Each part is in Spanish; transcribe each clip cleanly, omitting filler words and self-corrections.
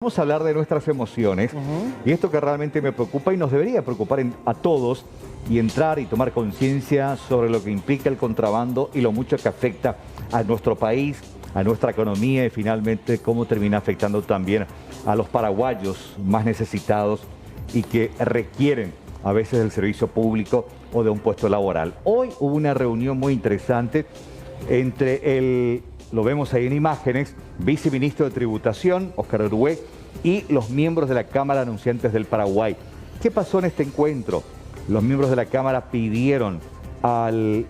vamos a hablar de nuestras emociones y esto que realmente me preocupa y nos debería preocupar a todos y entrar y tomar conciencia sobre lo que implica el contrabando y lo mucho que afecta a nuestro país, a nuestra economía y finalmente cómo termina afectando también a los paraguayos más necesitados y que requieren a veces del servicio público o de un puesto laboral. Hoy hubo una reunión muy interesante entre lo vemos ahí en imágenes, viceministro de Tributación, Óscar Herrúe, y los miembros de la Cámara de Anunciantes del Paraguay. ¿Qué pasó en este encuentro? Los miembros de la Cámara pidieron al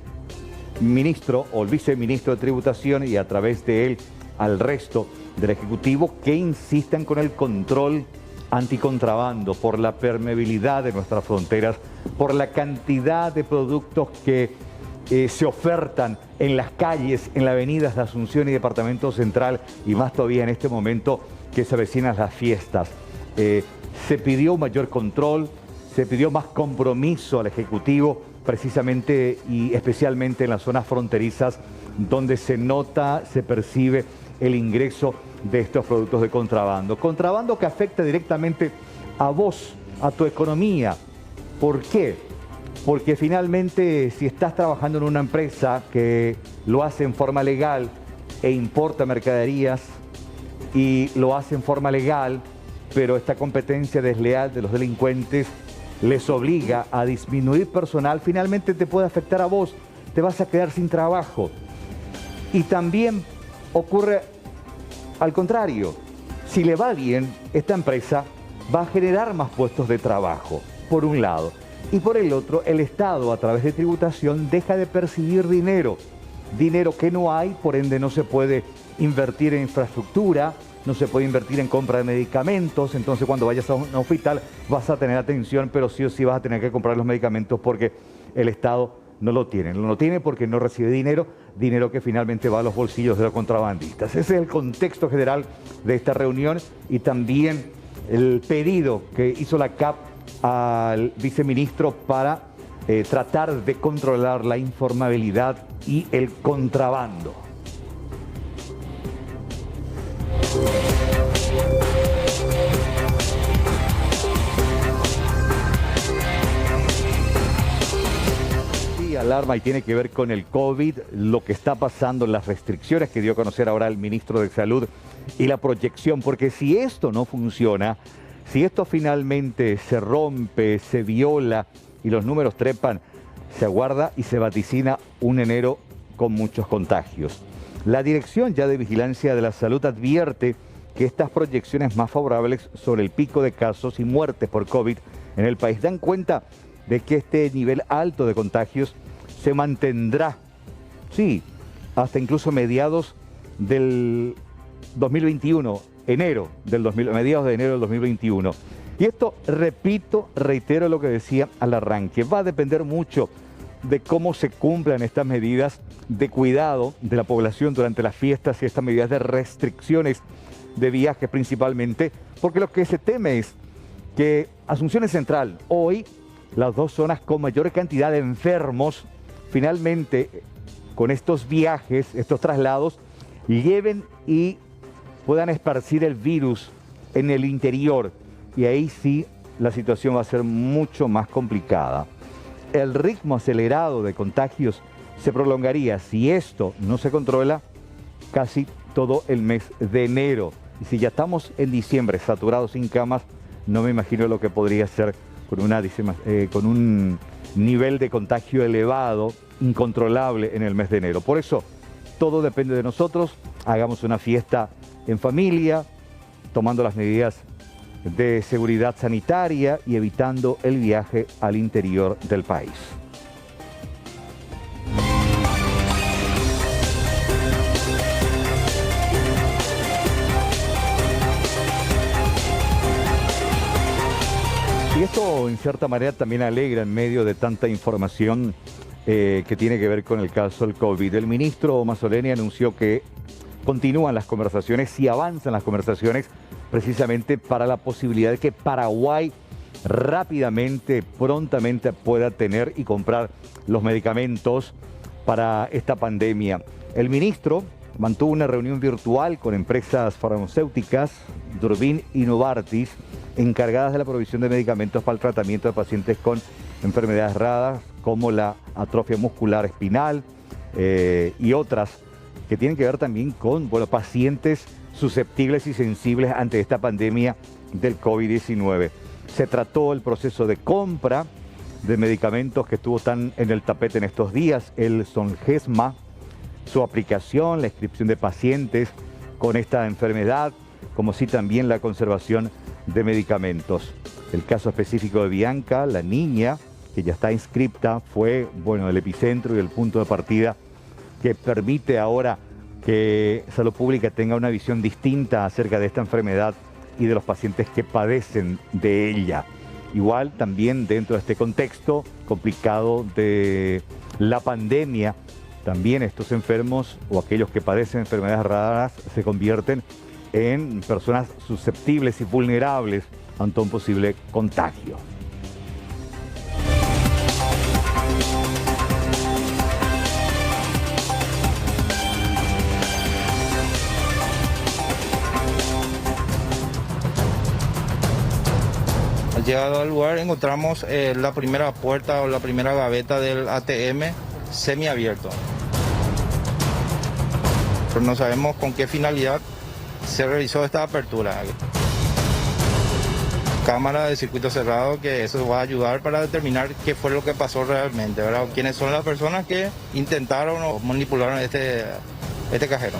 ministro o el viceministro de Tributación y a través de él al resto del Ejecutivo que insistan con el control anticontrabando por la permeabilidad de nuestras fronteras, por la cantidad de productos que se ofertan en las calles, en las avenidas de Asunción y Departamento Central y más todavía en este momento que se avecinan las fiestas. Se pidió mayor control, se pidió más compromiso al Ejecutivo precisamente y especialmente en las zonas fronterizas donde se nota, se percibe el ingreso de estos productos de contrabando. Contrabando que afecta directamente a vos, a tu economía. ¿Por qué? Porque finalmente si estás trabajando en una empresa que lo hace en forma legal e importa mercaderías y lo hace en forma legal, pero esta competencia desleal de los delincuentes les obliga a disminuir personal, finalmente te puede afectar a vos, te vas a quedar sin trabajo. Y también ocurre al contrario, si le va bien, esta empresa va a generar más puestos de trabajo, por un lado. Y por el otro, el Estado, a través de tributación, deja de percibir dinero que no hay, por ende no se puede invertir en infraestructura, no se puede invertir en compra de medicamentos, entonces cuando vayas a un hospital vas a tener atención, pero sí o sí vas a tener que comprar los medicamentos porque el Estado no lo tiene. No lo tiene porque no recibe dinero que finalmente va a los bolsillos de los contrabandistas. Ese es el contexto general de esta reunión y también el pedido que hizo la CAP al viceministro para tratar de controlar la informabilidad y el contrabando. Alarma y tiene que ver con el COVID, lo que está pasando, las restricciones que dio a conocer ahora el ministro de Salud y la proyección, porque si esto no funciona, si esto finalmente se rompe, se viola y los números trepan, se aguarda y se vaticina un enero con muchos contagios. La Dirección ya de Vigilancia de la Salud advierte que estas proyecciones más favorables sobre el pico de casos y muertes por COVID en el país dan cuenta de que este nivel alto de contagios se mantendrá, sí, hasta incluso mediados del 2021, mediados de enero del 2021. Y esto, reitero lo que decía al arranque, va a depender mucho de cómo se cumplan estas medidas de cuidado de la población durante las fiestas y estas medidas de restricciones de viajes principalmente, porque lo que se teme es que Asunción Central, hoy, las dos zonas con mayor cantidad de enfermos, finalmente con estos viajes, estos traslados, lleven y puedan esparcir el virus en el interior. Y ahí sí la situación va a ser mucho más complicada. El ritmo acelerado de contagios se prolongaría, si esto no se controla, casi todo el mes de enero. Y si ya estamos en diciembre saturados sin camas, no me imagino lo que podría ser con un nivel de contagio elevado, incontrolable en el mes de enero. Por eso, todo depende de nosotros. Hagamos una fiesta en familia, tomando las medidas de seguridad sanitaria y evitando el viaje al interior del país. Y esto en cierta manera también alegra en medio de tanta información que tiene que ver con el caso del COVID. El ministro Mazzoleni anunció que continúan las conversaciones y avanzan las conversaciones precisamente para la posibilidad de que Paraguay rápidamente, prontamente pueda tener y comprar los medicamentos para esta pandemia. El ministro mantuvo una reunión virtual con empresas farmacéuticas, Durbin y Novartis, encargadas de la provisión de medicamentos para el tratamiento de pacientes con enfermedades raras como la atrofia muscular espinal y otras que tienen que ver también con pacientes susceptibles y sensibles ante esta pandemia del COVID-19. Se trató el proceso de compra de medicamentos que estuvo tan en el tapete en estos días, el Zolgensma, su aplicación, la inscripción de pacientes con esta enfermedad, como sí también la conservación de medicamentos. El caso específico de Bianca, la niña que ya está inscripta, fue el epicentro y el punto de partida que permite ahora que Salud Pública tenga una visión distinta acerca de esta enfermedad y de los pacientes que padecen de ella. Igual también dentro de este contexto complicado de la pandemia, también estos enfermos o aquellos que padecen enfermedades raras se convierten en personas susceptibles y vulnerables ante un posible contagio. Llegado al lugar encontramos la primera puerta o la primera gaveta del ATM semiabierto. Pero no sabemos con qué finalidad se realizó esta apertura. Cámara de circuito cerrado, que eso va a ayudar para determinar qué fue lo que pasó realmente, ¿verdad? Quiénes son las personas que intentaron o manipularon este cajero.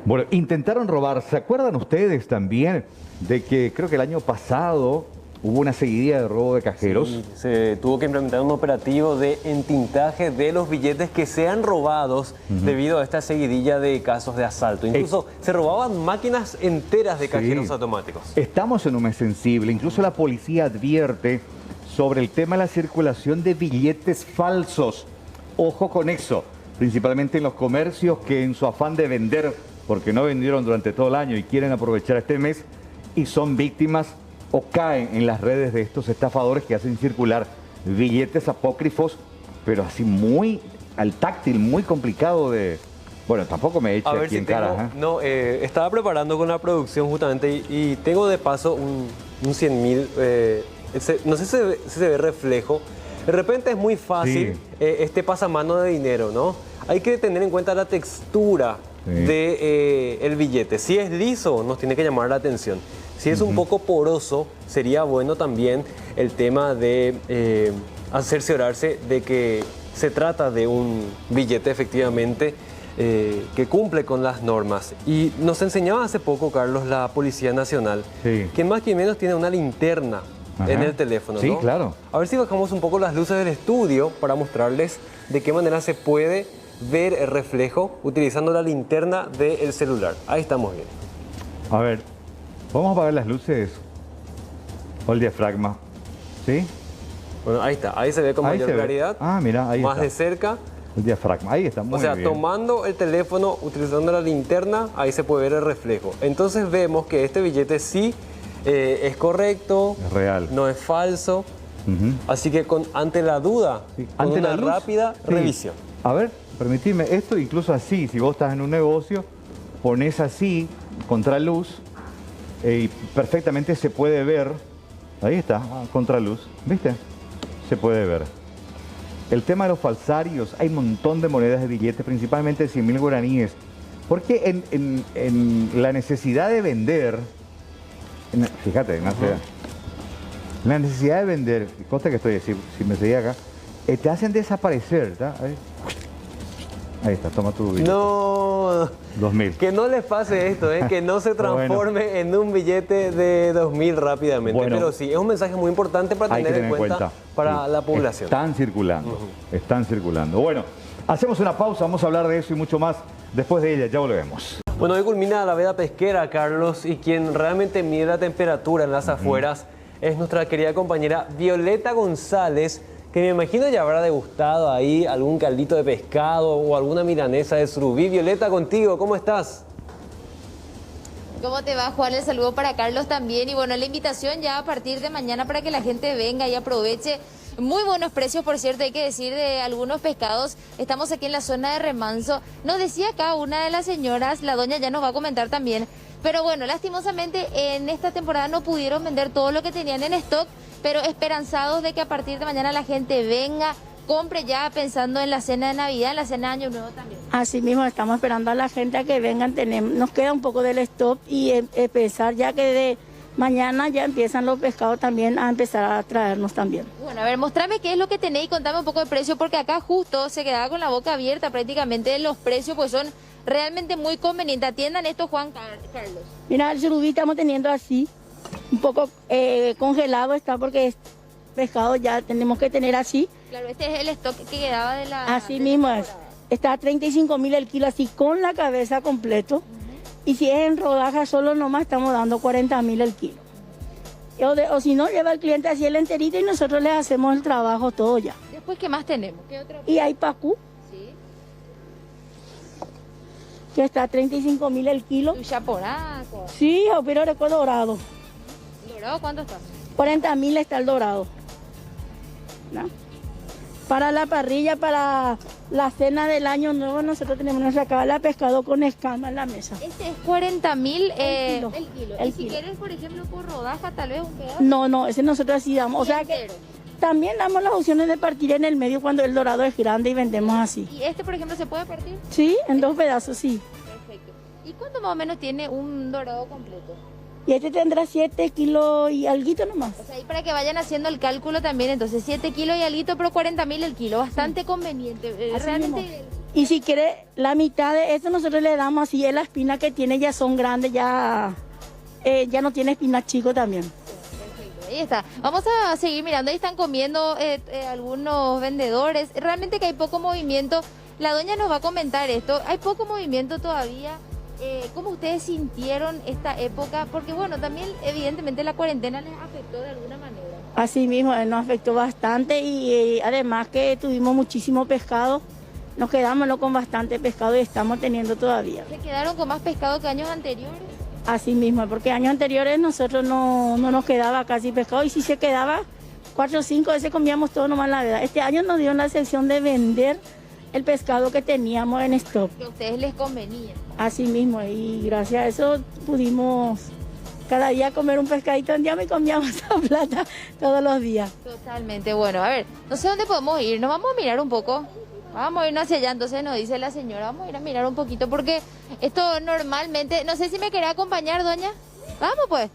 Bueno, intentaron robar. ¿Se acuerdan ustedes también de que creo que el año pasado hubo una seguidilla de robo de cajeros? Sí, se tuvo que implementar un operativo de entintaje de los billetes que sean robados debido a esta seguidilla de casos de asalto. Incluso se robaban máquinas enteras de cajeros automáticos. Estamos en un mes sensible. Incluso la policía advierte sobre el tema de la circulación de billetes falsos. Ojo con eso, principalmente en los comercios que en su afán de vender, porque no vendieron durante todo el año y quieren aprovechar este mes y son víctimas o caen en las redes de estos estafadores que hacen circular billetes apócrifos, pero así muy al táctil, muy complicado de... Bueno, tampoco me eche aquí en cara. No, estaba preparando con la producción justamente y tengo de paso un 100.000, no sé si se ve reflejo. De repente es muy fácil este pasamano de dinero, ¿no? Hay que tener en cuenta la textura del billete. Si es liso, nos tiene que llamar la atención. Si es un poco poroso, sería bueno también el tema de cerciorarse de que se trata de un billete efectivamente que cumple con las normas. Y nos enseñaba hace poco, Carlos, la Policía Nacional, que más que menos tiene una linterna en el teléfono, ¿no? Claro. A ver si bajamos un poco las luces del estudio para mostrarles de qué manera se puede ver el reflejo utilizando la linterna del celular. Ahí estamos bien. A ver, vamos a apagar las luces o el diafragma, ¿sí? Bueno, ahí está, ahí se ve con mayor claridad. Ah, mira, ahí más está. de cerca. El diafragma, ahí está, muy bien. O sea, tomando el teléfono, utilizando la linterna, ahí se puede ver el reflejo. Entonces vemos que este billete sí es correcto, es real, no es falso. Así que ante la duda, ante una rápida revisión. A ver, permitime esto, incluso así, si vos estás en un negocio, pones así, contraluz, y perfectamente se puede ver, ahí está, contraluz, ¿viste? Se puede ver. El tema de los falsarios, hay un montón de monedas de billetes, principalmente de 100.000 guaraníes, porque en la necesidad de vender, fíjate, la necesidad de vender, consta que estoy, si me seguía acá, te hacen desaparecer, ¿está? Ahí está, toma tu billete. No, 2.000. Que no les pase esto, que no se transforme en un billete de 2.000 rápidamente. Bueno, pero sí, es un mensaje muy importante para tener en cuenta para la población. Están circulando, están circulando. Bueno, hacemos una pausa, vamos a hablar de eso y mucho más después de ella, ya volvemos. Bueno, hoy culmina la veda pesquera, Carlos, y quien realmente mide la temperatura en las afueras es nuestra querida compañera Violeta González, que me imagino ya habrá degustado ahí algún caldito de pescado o alguna milanesa de surubí. Violeta, contigo, ¿cómo estás? ¿Cómo te va, Juan? El saludo para Carlos también. Y bueno, la invitación ya a partir de mañana para que la gente venga y aproveche Muy buenos precios, por cierto, hay que decir, de algunos pescados. Estamos aquí en la zona de Remanso. Nos decía acá una de las señoras, la doña ya nos va a comentar también. Pero bueno, lastimosamente en esta temporada no pudieron vender todo lo que tenían en stock, pero esperanzados de que a partir de mañana la gente venga, compre ya pensando en la cena de Navidad, en la cena de Año Nuevo también. Así mismo estamos esperando a la gente a que vengan. Nos queda un poco del stock y empezar ya que de mañana ya empiezan los pescados también a empezar a traernos también. Bueno, a ver, mostrame qué es lo que tenéis y contame un poco de precio, porque acá justo se quedaba con la boca abierta prácticamente los precios, pues son realmente muy convenientes. Atiendan esto, Juan Carlos. Mira, el surubí estamos teniendo así, un poco congelado está porque pescado ya tenemos que tener así. Claro, este es el stock que quedaba de la... Así mismo es. Está a 35.000 el kilo así con la cabeza completo. Y si es en rodaja solo nomás estamos dando 40.000 el kilo. O si no, lleva el cliente así el enterito y nosotros le hacemos el trabajo todo ya. Después, ¿qué más tenemos? ¿Qué otro? Y hay pacú, Sí. que está a 35.000 el kilo. Tu chaporaco. Sí, pero recuerdo dorado. ¿Dorado cuánto está? 40.000 está el dorado. ¿No? Para la parrilla, para la cena del año nuevo, nosotros tenemos nuestra cabala de pescado con escama en la mesa. Este es 40.000 El el kilo. kilo. El Y si kilo. quieres, por ejemplo, por rodaja, tal vez un pedazo. No, ese nosotros así damos. O sea que Entero. también damos las opciones de partir en el medio cuando el dorado es grande y vendemos así. ¿Y este, por ejemplo, se puede partir? Sí, en 2 pedazos, sí. Perfecto. ¿Y cuánto más o menos tiene un dorado completo? Y este tendrá 7 kilos y alguito nomás. O sea, ahí para que vayan haciendo el cálculo también, entonces 7 kilos y alguito, pero 40.000 el kilo, bastante conveniente. Así Realmente... mismo. Y si quiere la mitad de esto nosotros le damos así, la espina que tiene ya son grandes, ya no tiene espina chico también. Perfecto, ahí está. Vamos a seguir mirando, ahí están comiendo algunos vendedores. Realmente que hay poco movimiento. La doña nos va a comentar esto. Hay poco movimiento todavía. ¿Cómo ustedes sintieron esta época? Porque bueno, también evidentemente la cuarentena les afectó de alguna manera. Así mismo, nos afectó bastante y además que tuvimos muchísimo pescado. Nos quedamos con bastante pescado y estamos teniendo todavía. ¿Se quedaron con más pescado que años anteriores? Así mismo, porque años anteriores nosotros no nos quedaba casi pescado y si se quedaba 4 o 5 veces comíamos todo nomás la verdad. Este año nos dio la sección de vender el pescado que teníamos en stock. Que a ustedes les convenía. Así mismo, y gracias a eso pudimos cada día comer un pescadito en día y comíamos esa plata todos los días. Totalmente, bueno, a ver, no sé dónde podemos ir, nos vamos a mirar un poco. Vamos a irnos hacia allá, entonces nos dice la señora, vamos a ir a mirar un poquito, porque esto normalmente, no sé si me quería acompañar, doña. Vamos pues,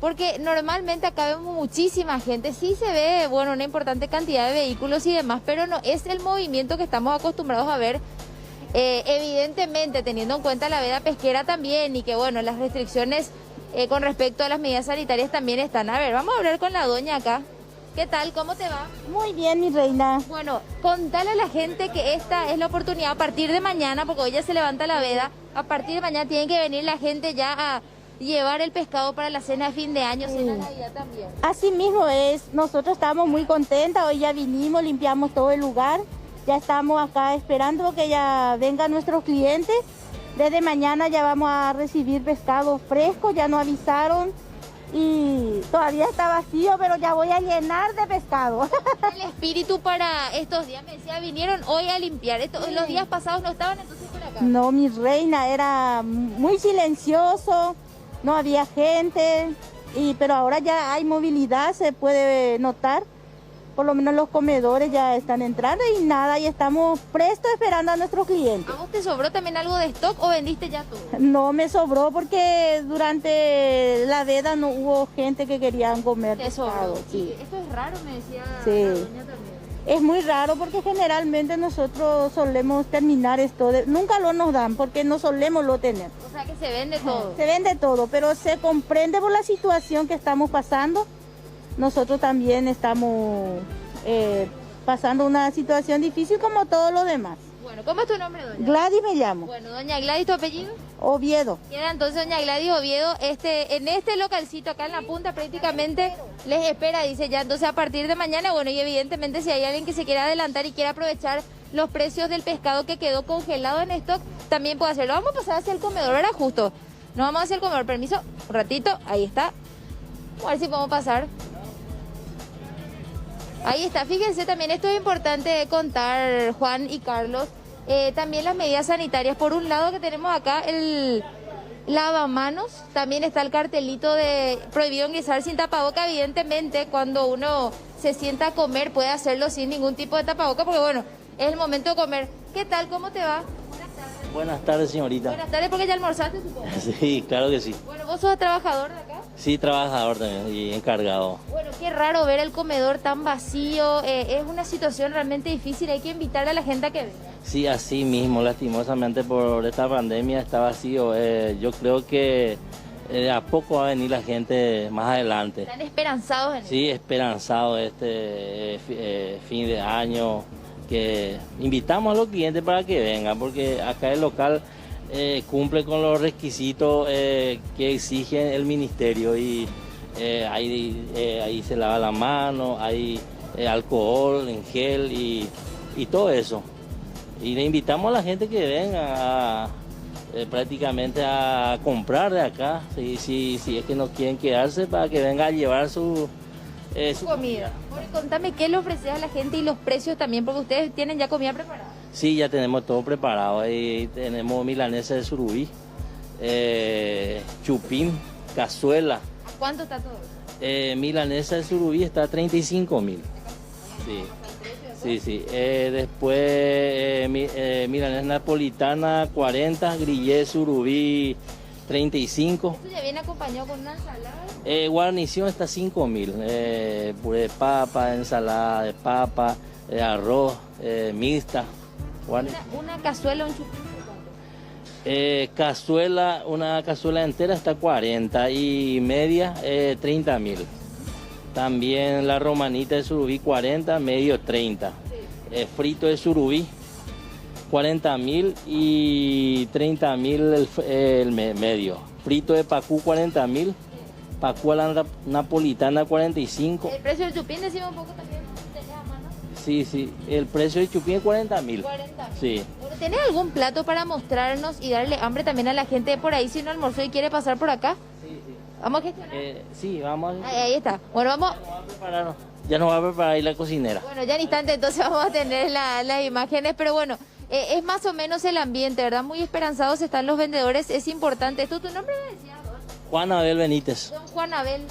porque normalmente acá vemos muchísima gente, sí se ve, bueno, una importante cantidad de vehículos y demás, pero no es el movimiento que estamos acostumbrados a ver. Evidentemente, teniendo en cuenta la veda pesquera también y que, bueno, las restricciones con respecto a las medidas sanitarias también están. A ver, vamos a hablar con la doña acá. ¿Qué tal? ¿Cómo te va? Muy bien, mi reina. Bueno, contale a la gente que esta es la oportunidad a partir de mañana, porque hoy ya se levanta la veda, a partir de mañana tiene que venir la gente ya a llevar el pescado para la cena de fin de año, cena de Navidad también. Así mismo es, nosotros estamos muy contentas, hoy ya vinimos, limpiamos todo el lugar, ya estamos acá esperando que ya vengan nuestros clientes. Desde mañana ya vamos a recibir pescado fresco, ya nos avisaron y todavía está vacío, pero ya voy a llenar de pescado. El espíritu para estos días, me decía, vinieron hoy a limpiar. Los días pasados no estaban entonces por acá. No, mi reina, era muy silencioso, no había gente, pero ahora ya hay movilidad, se puede notar. Por lo menos los comedores ya están entrando y nada, y estamos prestos esperando a nuestros clientes. ¿A vos te sobró también algo de stock o vendiste ya todo? No me sobró porque durante la veda no hubo gente que querían comer Te pescado. sobró. Sí. Esto es raro, me decía Sí. la doña también. Es muy raro porque generalmente nosotros solemos terminar esto, nunca lo nos dan porque no solemos lo tener. O sea que se vende todo. Se vende todo, pero se comprende por la situación que estamos pasando. Nosotros también estamos pasando una situación difícil como todos los demás. Bueno, ¿cómo es tu nombre, doña? Gladys me llamo, Bueno, doña Gladys, ¿tu apellido? Oviedo. Queda entonces doña Gladys Oviedo, en este localcito acá en la punta prácticamente les espera, dice ya, entonces a partir de mañana, bueno, y evidentemente si hay alguien que se quiera adelantar y quiera aprovechar los precios del pescado que quedó congelado en stock, también puede hacerlo. Vamos a pasar hacia el comedor, era justo. Nos vamos hacia el comedor, permiso, un ratito, ahí está. Vamos a ver si podemos pasar. Ahí está, fíjense también, esto es importante contar, Juan y Carlos, también las medidas sanitarias. Por un lado que tenemos acá el lavamanos, también está el cartelito de prohibido ingresar sin tapaboca. Evidentemente, cuando uno se sienta a comer puede hacerlo sin ningún tipo de tapaboca, porque bueno, es el momento de comer. ¿Qué tal? ¿Cómo te va? Buenas tardes, señorita. Buenas tardes, porque ya almorzaste, supongo. Sí, claro que sí. Bueno, ¿vos sos trabajador de acá? Sí, trabajador también y encargado. Bueno, qué raro ver el comedor tan vacío. Es una situación realmente difícil. Hay que invitar a la gente a que venga. Sí, así mismo, lastimosamente por esta pandemia está vacío. Yo creo que a poco va a venir la gente más adelante. Están esperanzados en Sí, esperanzado este fin de año, que invitamos a los clientes para que vengan, porque acá el local cumple con los requisitos que exige el ministerio y ahí se lava la mano, hay alcohol en gel y todo eso. Y le invitamos a la gente que venga prácticamente a comprar de acá, si es que no quieren quedarse, para que venga a llevar su comida. Bueno, contame qué le ofreces a la gente y los precios también, porque ustedes tienen ya comida preparada. Sí, ya tenemos todo preparado. Ahí tenemos milanesa de surubí, chupín, cazuela. ¿A cuánto está todo? Milanesa de surubí está a 35.000. Sí. Sí. Después milanesa napolitana 40, grillé surubí 35. ¿Esto ya viene acompañado con una ensalada? Guarnición está 5.000. Puré de papa, ensalada de papa, arroz, mixta. Una cazuela, un chupín. Una cazuela entera está 40 y media 30.000. También la romanita de surubí 40, medio 30. Frito de surubí 40.000 y 30.000 el medio. Frito de pacú 40.000, pacú a la napolitana 45. ¿El precio del chupín decimos un poco también? ¿Tenés a mano? Sí, el precio del chupín es 40.000. 40.000. Sí. Bueno, ¿tenés algún plato para mostrarnos y darle hambre también a la gente por ahí si no almorzó y quiere pasar por acá? Sí. ¿Vamos a gestionar? Sí, vamos a... Ahí está. Bueno, vamos. Ya nos va a preparar ahí la cocinera. Bueno, ya en instante entonces vamos a tener las imágenes, pero bueno, es más o menos el ambiente, ¿verdad? Muy esperanzados están los vendedores, es importante. ¿Esto tu nombre me decías? Juan Abel Benítez. Don Juan Abel.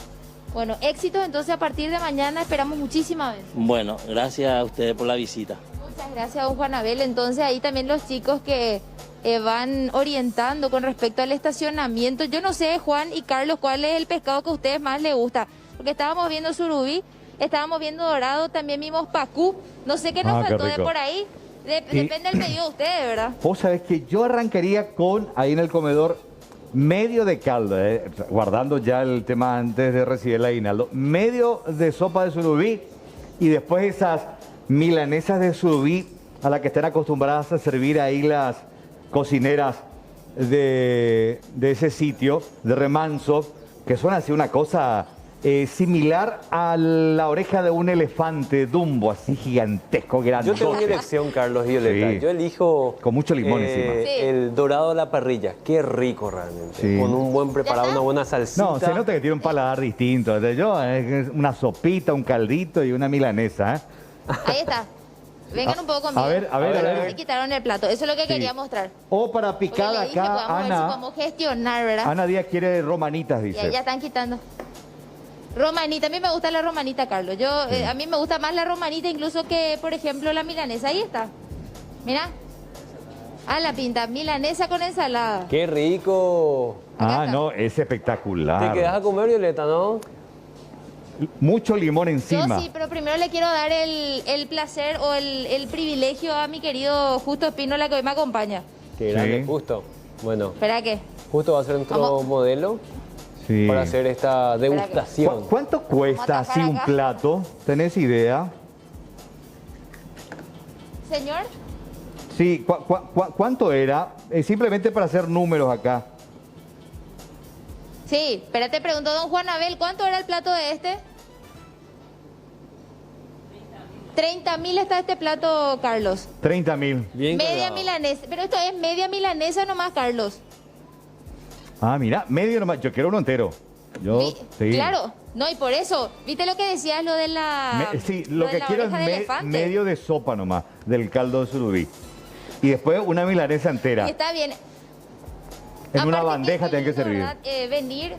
Bueno, éxitos entonces a partir de mañana, esperamos muchísimas veces. Bueno, gracias a ustedes por la visita. Muchas gracias, don Juan Abel. Entonces ahí también los chicos que van orientando con respecto al estacionamiento. Yo no sé, Juan y Carlos, cuál es el pescado que a ustedes más les gusta, porque estábamos viendo surubí, estábamos viendo dorado, también vimos pacú, no sé qué nos faltó de por ahí. Depende del pedido de ustedes, ¿verdad? Vos sabés que yo arrancaría con, ahí en el comedor, medio de caldo, guardando ya el tema antes de recibir el aguinaldo, medio de sopa de surubí y después esas milanesas de surubí a las que estén acostumbradas a servir ahí las cocineras de ese sitio, de Remanso, que son así una cosa similar a la oreja de un elefante Dumbo, así gigantesco, grande. Yo tengo mi elección, Carlos y Violeta. Sí. Yo elijo... Con mucho limón encima. Sí. El dorado a la parrilla. Qué rico realmente. Sí. Con un buen preparado, una buena salsita. No, se nota que tiene un paladar distinto. Yo, una sopita, un caldito y una milanesa. Ahí está. Vengan un poco conmigo. A ver. Y quitaron el plato. Eso es lo que quería mostrar. O para picar Porque le dije, acá, podamos ver si Ana. podemos gestionar, ¿verdad? Ana Díaz quiere romanitas, dice. Ya están quitando. Romanita, a mí me gusta la romanita, Carlos. A mí me gusta más la romanita incluso que, por ejemplo, la milanesa. Ahí está. Mira. Ah, la pinta. Milanesa con ensalada. ¡Qué rico! Acá está. No, es espectacular. Te quedas a comer, Violeta, ¿no? Mucho limón encima. Yo sí, pero primero le quiero dar el placer o el privilegio a mi querido Justo Espínola que hoy me acompaña. Qué Sí. grande, Justo. Bueno, ¿Espera qué? Justo va a ser nuestro Vamos. modelo Sí. para hacer esta degustación. ¿Cuánto cuesta Vamos a así tajar un acá. plato? ¿Tenés idea? Señor, Sí, ¿cuánto era? Simplemente para hacer números acá. sí, espérate, preguntó don Juan Abel, ¿cuánto era el plato de este? 30.000 está este plato, Carlos. 30.000. Bien Media cargado. milanesa, pero esto es media milanesa nomás, Carlos. Ah, mira, medio nomás. Yo quiero uno entero. Sí. Claro, no, y por eso, ¿viste lo que decías, lo de la... Sí, lo de que la quiero es oreja de elefante? medio de sopa nomás, del caldo de surubí. Y después una milanesa entera. Y está bien. En una Aparte bandeja es tienen que lindo, servir. ¿verdad?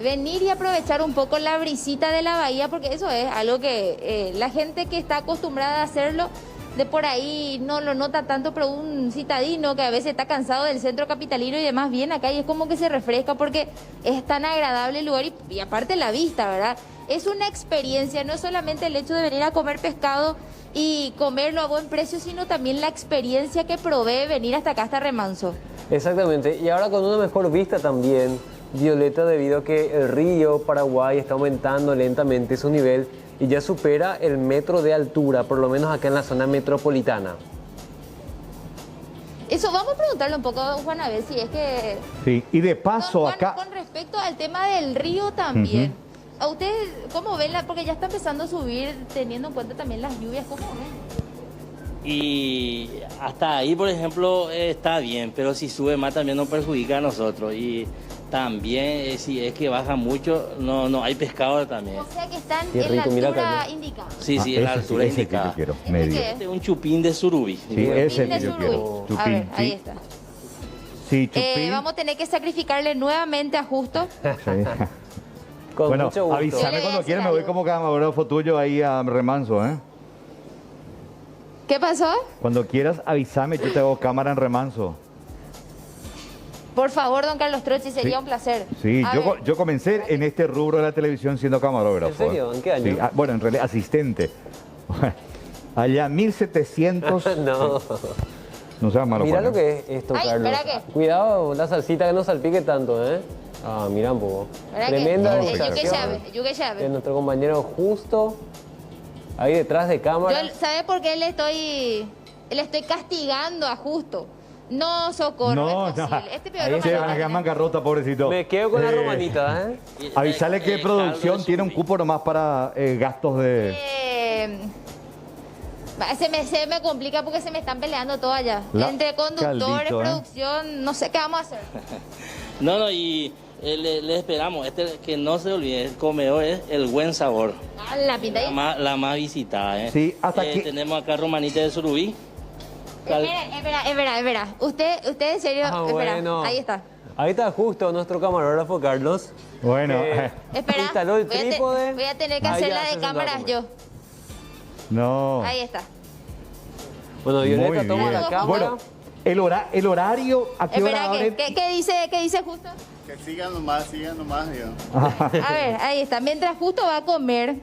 Venir y aprovechar un poco la brisita de la bahía, porque eso es algo que la gente que está acostumbrada a hacerlo, de por ahí no lo nota tanto, pero un citadino que a veces está cansado del centro capitalino y demás, viene acá y es como que se refresca porque es tan agradable el lugar y aparte la vista, ¿verdad? Es una experiencia, no solamente el hecho de venir a comer pescado y comerlo a buen precio, sino también la experiencia que provee venir hasta acá, hasta Remanso. Exactamente, y ahora con una mejor vista también, Violeta, debido a que el río Paraguay está aumentando lentamente su nivel y ya supera el metro de altura, por lo menos acá en la zona metropolitana. Eso, vamos a preguntarle un poco a don Juan, a ver si es que... Sí, y de paso Don Juan, acá... con respecto al tema del río también, ¿a usted cómo ven? Porque ya está empezando a subir, teniendo en cuenta también las lluvias, ¿cómo ven? Y hasta ahí, por ejemplo, está bien, pero si sube más también nos perjudica a nosotros. Y también, si es que baja mucho, no hay pescado también. O sea que están Qué en la rico, mira altura acá. indicada. Sí, en la ese altura ese que indicada. yo quiero, ¿Este medio. qué es? Este es un chupín de surubí. Sí, ese Chupín que de yo quiero. surubí. A ver, Chupín, ahí sí. está. Sí, chupín. Vamos a tener que sacrificarle nuevamente a Justo. Sí. Con Bueno, mucho gusto. Yo le avísame voy a cuando decir quieras, me voy algo. como camarógrafo tuyo ahí a Remanso, ¿eh? ¿Qué pasó? Cuando quieras, avísame, yo te hago cámara en Remanso. Por favor, don Carlos Trochi, sería Sí. un placer. Sí, A yo, ver. yo comencé en este rubro de la televisión siendo camarógrafo. ¿En serio? ¿En qué año? Sí, bueno, en realidad asistente. Allá 1700... No. No seas malo, Mira Juan, lo que es esto, Ay, Carlos. espera que- Cuidado la salsita que no salpique tanto, ¿eh? Ah, mira un poco. ¿Verdad que? Tremenda No, Yuque dedicación llave, yuque llave. de nuestro compañero Justo, ahí detrás de cámara. ¿Sabe por qué le estoy castigando a Justo? No, Socorro, No, es no. posible. Este peor Ahí Se está. van a quedar en bancarrota, pobrecito. Me quedo con la romanita, ¿eh? Y Avisale que el caldo producción de tiene un surubí. cupo nomás para gastos de... Se me complica porque se me están peleando todo allá. Entre conductores, Caldito, ¿eh? producción, no sé qué vamos a hacer. No, y le esperamos. Que no se olvide, el comedor es el buen sabor. Ah, la pinta ahí. La más visitada, ¿eh? Sí, hasta que- Tenemos acá romanita de surubí. Espera. Usted en serio, Ah, espera. bueno. Ahí está. Ahí está Justo nuestro camarógrafo Carlos. Bueno, Espera. Instaló el voy a trípode. voy a tener que Ahí hacer ya la se de sentó a cámaras comer. yo. no. Ahí está. Bueno, Muy Violeta toma bien. la cámara. Bueno, el horario, ¿a qué hora Espera, abren? ¿qué dice Justo? Que sigan nomás, digamos. A ver, ahí está. Mientras Justo va a comer,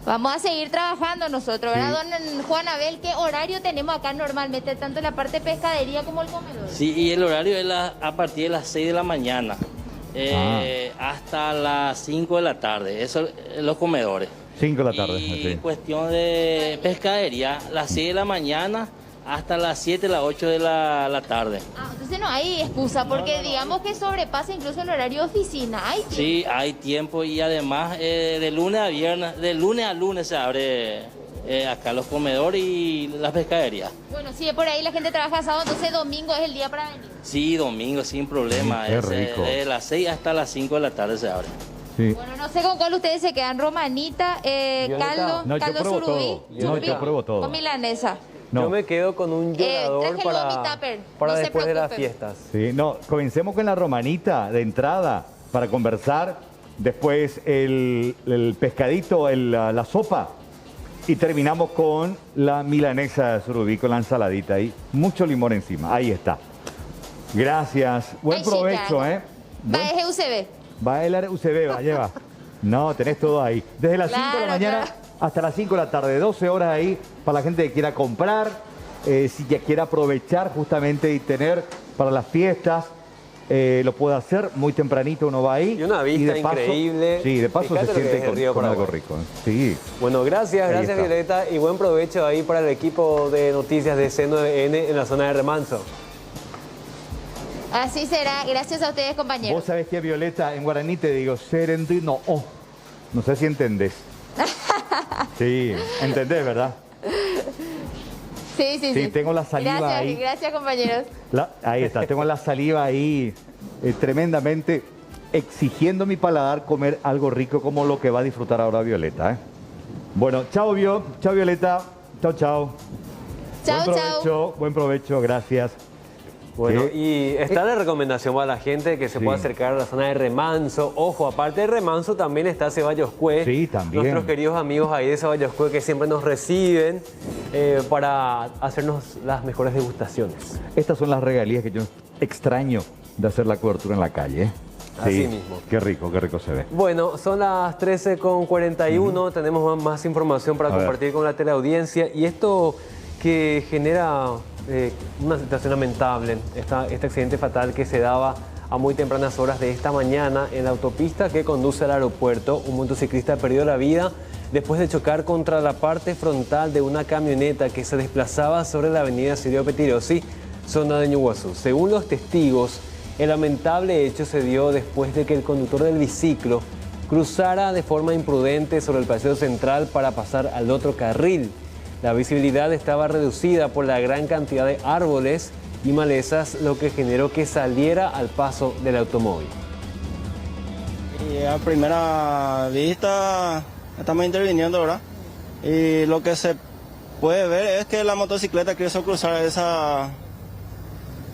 vamos a seguir trabajando nosotros, ¿verdad, don Juan Abel? ¿Qué horario tenemos acá normalmente, tanto en la parte de pescadería como el comedor? Sí, y el horario es a partir de las 6 de la mañana hasta las 5 de la tarde. Eso en los comedores. 5 de la tarde. Y sí. cuestión de pescadería, las 6 de la mañana hasta las 7, las 8 de la tarde. Ah, entonces no hay excusa, porque digamos que sobrepasa incluso el horario de oficina. Hay tiempo. Sí, hay tiempo y además de lunes a viernes, de lunes a lunes se abre acá los comedores y las pescaderías. Bueno, si de por ahí la gente trabaja sábado, entonces domingo es el día para venir. Sí, domingo sin problema. Qué rico. De las 6 hasta las 5 de la tarde se abre. Sí. Bueno, no sé con cuál ustedes se quedan, romanita, caldo, No, yo caldo pruebo surubí, todo. No, chupi, yo pruebo todo. o milanesa. No. Yo me quedo con un llorador traje el para Gomi Tupper, no se después de las preocupen. fiestas. Sí, no, comencemos con la romanita de entrada para conversar, después el pescadito, la sopa y terminamos con la milanesa de surubí con la ensaladita ahí, mucho limón encima, ahí está. Gracias, buen Ay, sí, provecho, claro. Va, es UCB. Va el UCB, va, lleva. No, tenés todo ahí. Desde las 5 de la Claro, mañana claro. hasta las 5 de la tarde, 12 horas ahí para la gente que quiera comprar, si ya quiere aprovechar justamente y tener para las fiestas, lo puede hacer muy tempranito, uno va ahí. Y una vista de paso- increíble. Sí, de paso Fíjate se lo que siente es el con, río con algo Paraguay. rico. Sí. Bueno, gracias Ahí está. Violeta, y buen provecho ahí para el equipo de noticias de C9N en la zona de Remanso. Así será. Gracias a ustedes, compañeros. Vos sabés que, Violeta, en guaraní te digo, serendino, oh. No sé si entendés. Sí, entendés, ¿verdad? Sí. Sí, tengo la saliva Gracias, ahí. gracias, compañeros. Ahí está, tengo la saliva ahí tremendamente exigiendo a mi paladar comer algo rico como lo que va a disfrutar ahora Violeta, ¿eh? Bueno, chao chao Violeta, chao chao. Chao, chao. Buen provecho, gracias. Bueno, y está la recomendación para la gente que se pueda acercar a la zona de Remanso. Ojo, aparte de Remanso también está Ceballos Cue. Sí, también. Nuestros queridos amigos ahí de Ceballos Cue que siempre nos reciben para hacernos las mejores degustaciones. Estas son las regalías que yo extraño de hacer la cobertura en la calle, ¿eh? Así mismo. Qué rico se ve. Bueno, son las 13:41. Tenemos más información para compartir con la teleaudiencia. Y esto que genera una situación lamentable, este accidente fatal que se daba a muy tempranas horas de esta mañana en la autopista que conduce al aeropuerto. Un motociclista perdió la vida después de chocar contra la parte frontal de una camioneta que se desplazaba sobre la avenida Sirio Petirosi, zona de Ñuguazú. Según los testigos, el lamentable hecho se dio después de que el conductor del biciclo cruzara de forma imprudente sobre el paseo central para pasar al otro carril. La visibilidad estaba reducida por la gran cantidad de árboles y malezas, lo que generó que saliera al paso del automóvil. Y a primera vista estamos interviniendo, ¿verdad? Y lo que se puede ver es que la motocicleta quiso cruzar esa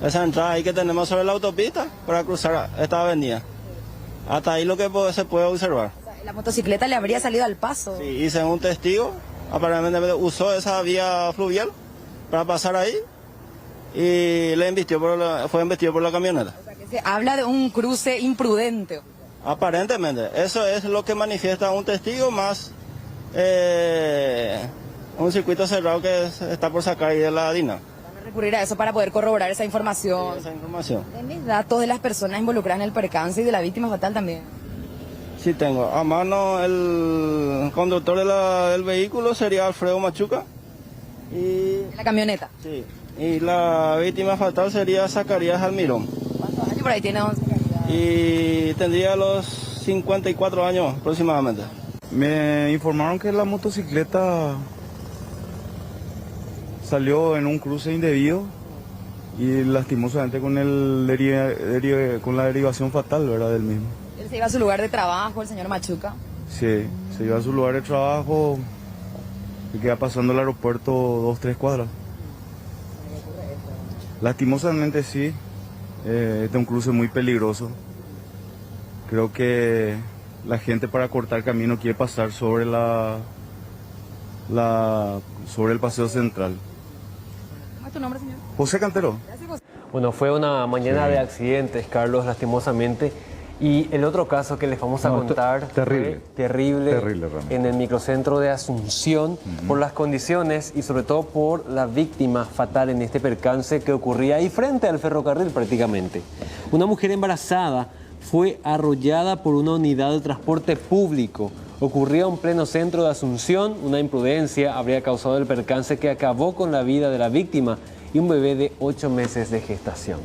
entrada ahí que tenemos sobre la autopista para cruzar esta avenida. Hasta ahí lo que se puede observar. La motocicleta le habría salido al paso. Sí, y según un testigo, aparentemente usó esa vía fluvial para pasar ahí y fue embestido por la camioneta. O sea, que se habla de un cruce imprudente. Aparentemente, eso es lo que manifiesta un testigo más un circuito cerrado que está por sacar ahí de la DINA. Van a recurrir a eso para poder corroborar esa información. Sí, esa información. ¿Tienes datos de las personas involucradas en el percance y de la víctima fatal también? Sí tengo. A mano el conductor del vehículo sería Alfredo Machuca. Y ¿En la camioneta? sí. Y la víctima fatal sería Zacarías Almirón. ¿Cuántos años por ahí tiene Zacarías? Y tendría los 54 años aproximadamente. Me informaron que la motocicleta salió en un cruce indebido y lastimosamente con con la derivación fatal, ¿verdad? Del mismo. ¿Él se iba a su lugar de trabajo, el señor Machuca? Sí, se iba a su lugar de trabajo y queda pasando el aeropuerto 2-3 cuadras. Lastimosamente sí, este es un cruce muy peligroso. Creo que la gente para cortar camino quiere pasar sobre sobre el paseo central. ¿Cómo es tu nombre, señor? José Cantero. Gracias, José. Bueno, fue una mañana de accidentes, Carlos, lastimosamente. Y el otro caso que les vamos a contar terrible. fue terrible realmente. en el microcentro de Asunción por las condiciones y sobre todo por la víctima fatal en este percance que ocurría ahí frente al ferrocarril prácticamente. Una mujer embarazada fue arrollada por una unidad de transporte público. Ocurría en pleno centro de Asunción. Una imprudencia habría causado el percance que acabó con la vida de la víctima y un bebé de 8 meses de gestación.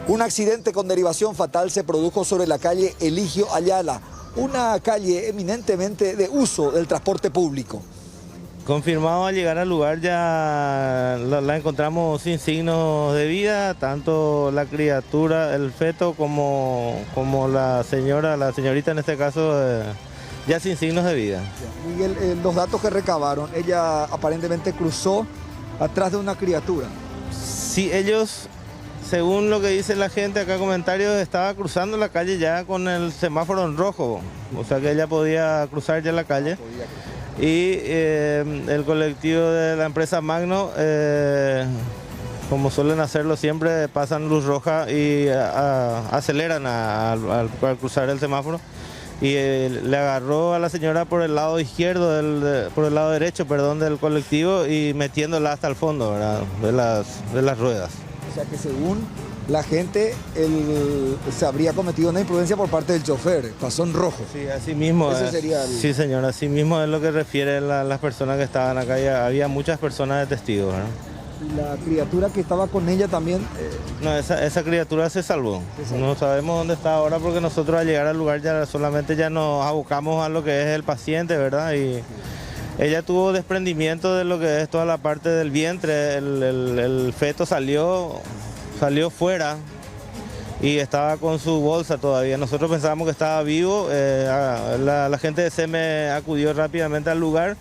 Un accidente con derivación fatal se produjo sobre la calle Eligio Ayala, una calle eminentemente de uso del transporte público. Confirmado al llegar al lugar ya la encontramos sin signos de vida, tanto la criatura, el feto, como la señorita en este caso, ya sin signos de vida. Miguel, los datos que recabaron, ella aparentemente cruzó atrás de una criatura. Sí, ellos, según lo que dice la gente acá en comentarios, estaba cruzando la calle ya con el semáforo en rojo, o sea que ella podía cruzar ya la calle. Y el colectivo de la empresa Magno, como suelen hacerlo siempre, pasan luz roja y aceleran al cruzar el semáforo. Y le agarró a la señora por el lado izquierdo, por el lado derecho, perdón, del colectivo y metiéndola hasta el fondo, ¿verdad? de las ruedas. O sea que según la gente, se habría cometido una imprudencia por parte del chofer, pasó en rojo. Sí, así mismo. Sí, señora, así mismo es lo que refieren las personas que estaban acá. Había muchas personas de testigos, ¿verdad? ¿Y la criatura que estaba con ella también? No, esa criatura se salvó. No sabemos dónde está ahora porque nosotros al llegar al lugar ya solamente ya nos abocamos a lo que es el paciente, ¿verdad? Y ella tuvo desprendimiento de lo que es toda la parte del vientre, el feto salió fuera y estaba con su bolsa todavía. Nosotros pensábamos que estaba vivo, la gente de SEME acudió rápidamente al lugar.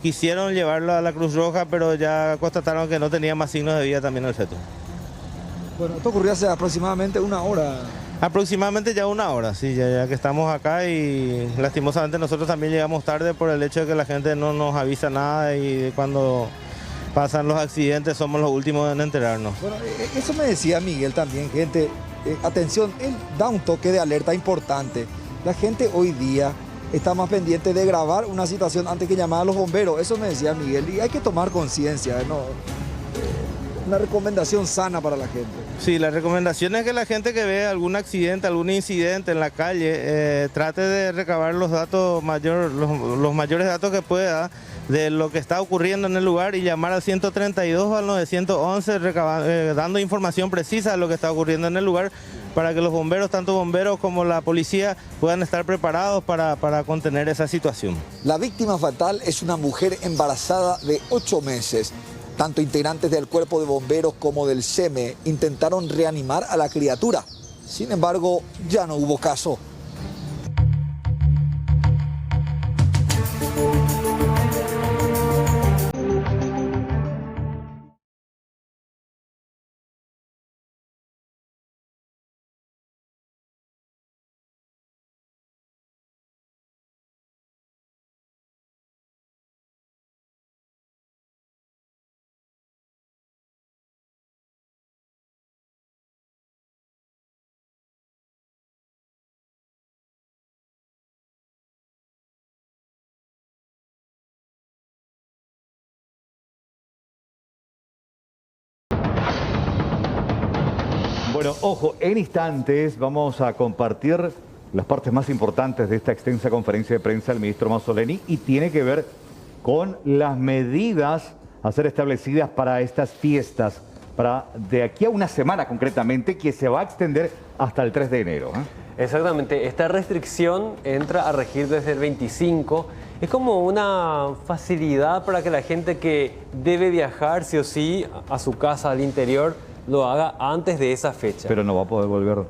Quisieron llevarlo a la Cruz Roja, pero ya constataron que no tenía más signos de vida también el feto. Bueno, esto ocurrió hace aproximadamente una hora. Aproximadamente ya una hora, sí, ya que estamos acá y lastimosamente nosotros también llegamos tarde por el hecho de que la gente no nos avisa nada y cuando pasan los accidentes somos los últimos en enterarnos. Bueno, eso me decía Miguel también, gente. Atención, él da un toque de alerta importante. La gente hoy día está más pendiente de grabar una situación antes que llamar a los bomberos. Eso me decía Miguel. Y hay que tomar conciencia, ¿no? Una recomendación sana para la gente. Sí, la recomendación es que la gente que ve algún accidente, algún incidente en la calle, trate de recabar los datos los mayores datos que pueda de lo que está ocurriendo en el lugar y llamar al 132 o al 911 dando información precisa de lo que está ocurriendo en el lugar para que los bomberos, tanto bomberos como la policía, puedan estar preparados para contener esa situación. La víctima fatal es una mujer embarazada de 8 meses. Tanto integrantes del cuerpo de bomberos como del SEME intentaron reanimar a la criatura. Sin embargo, ya no hubo caso. Bueno, ojo, en instantes vamos a compartir las partes más importantes de esta extensa conferencia de prensa del ministro Mazzoleni y tiene que ver con las medidas a ser establecidas para estas fiestas, para de aquí a una semana concretamente, que se va a extender hasta el 3 de enero. Exactamente, esta restricción entra a regir desde el 25. Es como una facilidad para que la gente que debe viajar sí o sí a su casa al interior lo haga antes de esa fecha. Pero no va a poder volver.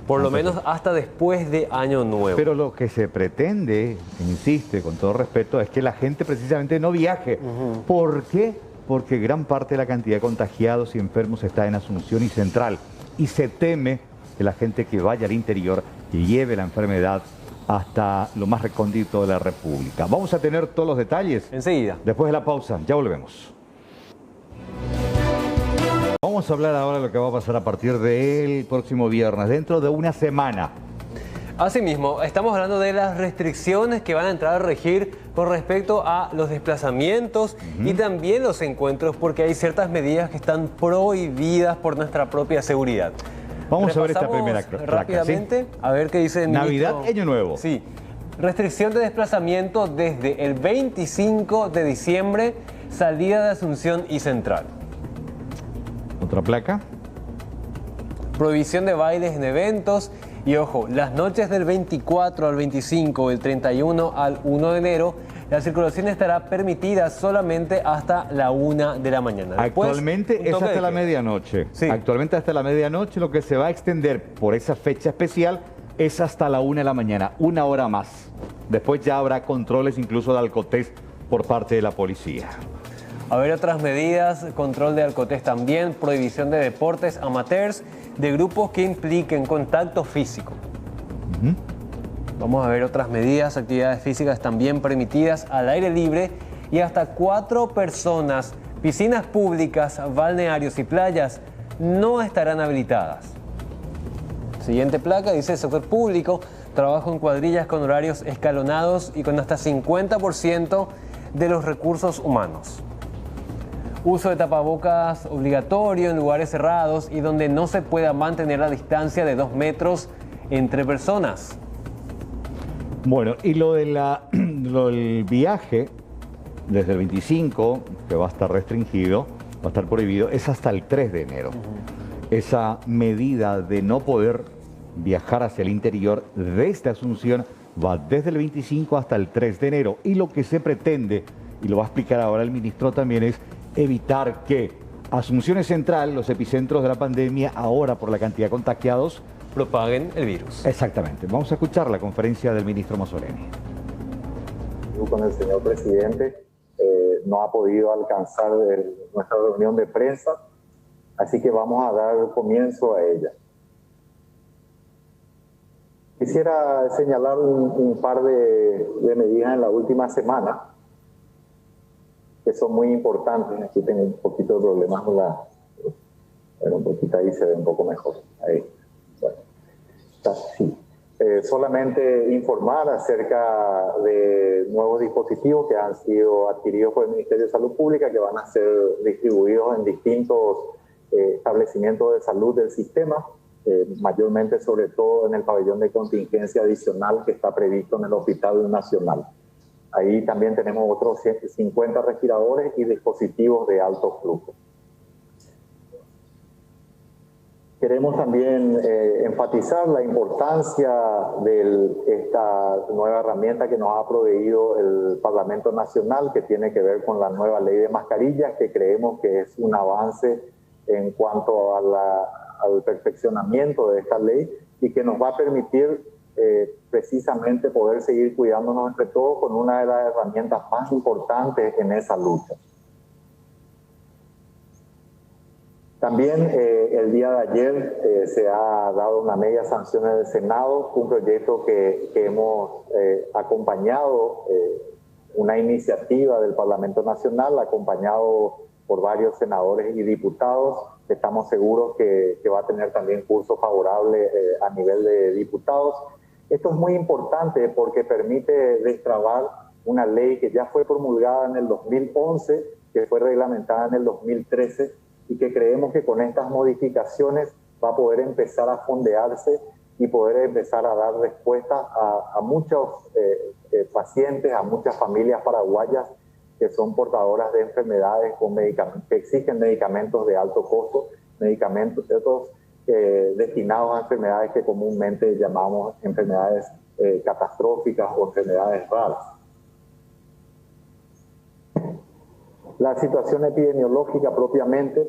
Por lo menos hasta después de Año Nuevo. Pero lo que se pretende, se insiste con todo respeto, es que la gente precisamente no viaje. ¿Por qué? Porque gran parte de la cantidad de contagiados y enfermos está en Asunción y Central. Y se teme que la gente que vaya al interior y lleve la enfermedad hasta lo más recóndito de la República. Vamos a tener todos los detalles enseguida. Después de la pausa, ya volvemos. Vamos a hablar ahora de lo que va a pasar a partir del próximo viernes, dentro de una semana. Asimismo, estamos hablando de las restricciones que van a entrar a regir con respecto a los desplazamientos y también los encuentros, porque hay ciertas medidas que están prohibidas por nuestra propia seguridad. Vamos a ver esta primera placa. Rápidamente, ¿sí? A ver qué dice el Navidad, ministro. Año Nuevo. Sí. Restricción de desplazamiento desde el 25 de diciembre, salida de Asunción y Central. Otra placa. Prohibición de bailes en eventos. Y ojo, las noches del 24 al 25, del 31 al 1 de enero, la circulación estará permitida solamente hasta la 1 de la mañana. Después, actualmente es hasta la medianoche. Sí. Actualmente hasta la medianoche. Lo que se va a extender por esa fecha especial es hasta la 1 de la mañana, una hora más. Después ya habrá controles incluso de alcotés por parte de la policía. A ver otras medidas, control de alcotés también, prohibición de deportes amateurs, de grupos que impliquen contacto físico. Vamos a ver otras medidas, actividades físicas también permitidas al aire libre y hasta 4 personas, piscinas públicas, balnearios y playas no estarán habilitadas. Siguiente placa dice sector público, trabajo en cuadrillas con horarios escalonados y con hasta 50% de los recursos humanos. Uso de tapabocas obligatorio en lugares cerrados y donde no se pueda mantener la distancia de 2 metros entre personas. Bueno, y lo del viaje desde el 25, que va a estar restringido, va a estar prohibido, es hasta el 3 de enero. Esa medida de no poder viajar hacia el interior desde Asunción va desde el 25 hasta el 3 de enero. Y lo que se pretende, y lo va a explicar ahora el ministro también, es evitar que Asunción es central, los epicentros de la pandemia, ahora por la cantidad de contagiados, propaguen el virus. Exactamente. Vamos a escuchar la conferencia del ministro Mazzoleni. Con el señor presidente no ha podido alcanzar nuestra reunión de prensa, así que vamos a dar comienzo a ella. Quisiera señalar un par de medidas en la última semana que son muy importantes. Aquí tengo un poquito de problemas con la... Bueno, un poquito ahí se ve un poco mejor. Ahí. Bueno, está así. Solamente informar acerca de nuevos dispositivos que han sido adquiridos por el Ministerio de Salud Pública, que van a ser distribuidos en distintos establecimientos de salud del sistema, mayormente sobre todo en el pabellón de contingencia adicional que está previsto en el Hospital Nacional. Ahí también tenemos otros 150 respiradores y dispositivos de alto flujo. Queremos también enfatizar la importancia de esta nueva herramienta que nos ha proveído el Parlamento Nacional, que tiene que ver con la nueva ley de mascarillas, que creemos que es un avance en cuanto al perfeccionamiento de esta ley y que nos va a permitir precisamente poder seguir cuidándonos entre todos con una de las herramientas más importantes en esa lucha. También el día de ayer se ha dado una media sanción en el Senado, un proyecto que hemos acompañado, una iniciativa del Parlamento Nacional, acompañado por varios senadores y diputados. Estamos seguros que va a tener también curso favorable a nivel de diputados. Esto es muy importante porque permite destrabar una ley que ya fue promulgada en el 2011, que fue reglamentada en el 2013, y que creemos que con estas modificaciones va a poder empezar a fondearse y poder empezar a dar respuesta a muchos pacientes, a muchas familias paraguayas que son portadoras de enfermedades con medicamentos, que exigen medicamentos de alto costo, medicamentos destinados a enfermedades que comúnmente llamamos enfermedades catastróficas o enfermedades raras. La situación epidemiológica propiamente,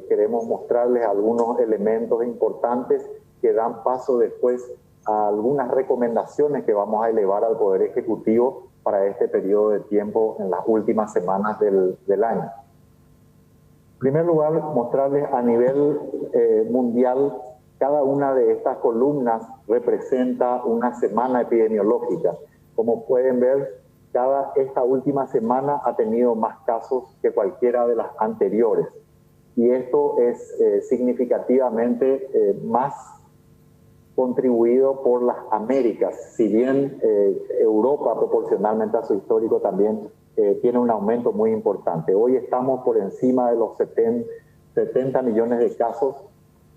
queremos mostrarles algunos elementos importantes que dan paso después a algunas recomendaciones que vamos a elevar al Poder Ejecutivo para este periodo de tiempo en las últimas semanas del año. En primer lugar, mostrarles a nivel mundial, cada una de estas columnas representa una semana epidemiológica. Como pueden ver, esta última semana ha tenido más casos que cualquiera de las anteriores. Y esto es significativamente más contribuido por las Américas. Si bien Europa, proporcionalmente a su histórico, también tiene un aumento muy importante. Hoy estamos por encima de los 70 millones de casos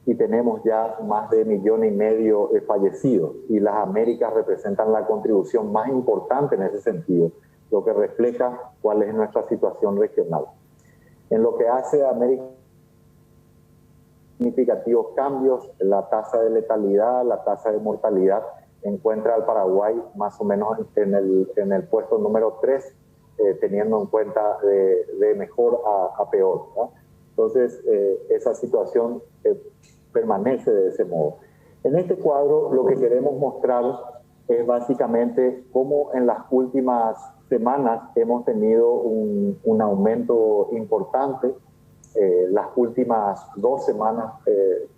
y tenemos ya más de 1,5 millones de fallecidos. Y las Américas representan la contribución más importante en ese sentido, lo que refleja cuál es nuestra situación regional. En lo que hace a América, significativos cambios, la tasa de letalidad, la tasa de mortalidad, encuentra al Paraguay más o menos en el puesto número 3, teniendo en cuenta de mejor a peor, ¿no? Entonces, esa situación permanece de ese modo. En este cuadro lo que queremos mostrar es básicamente cómo en las últimas semanas hemos tenido un aumento importante. Las últimas 2 semanas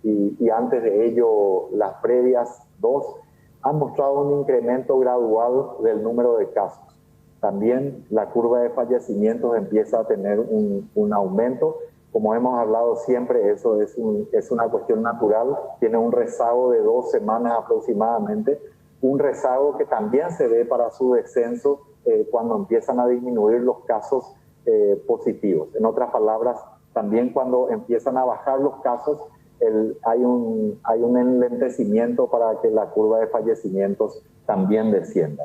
y antes de ello las previas 2 han mostrado un incremento gradual del número de casos. También la curva de fallecimientos empieza a tener un aumento. Como hemos hablado siempre, eso es una cuestión natural, tiene un rezago de 2 semanas aproximadamente, un rezago que también se ve para su descenso cuando empiezan a disminuir los casos positivos. En otras palabras, también cuando empiezan a bajar los casos, hay un enlentecimiento para que la curva de fallecimientos también descienda.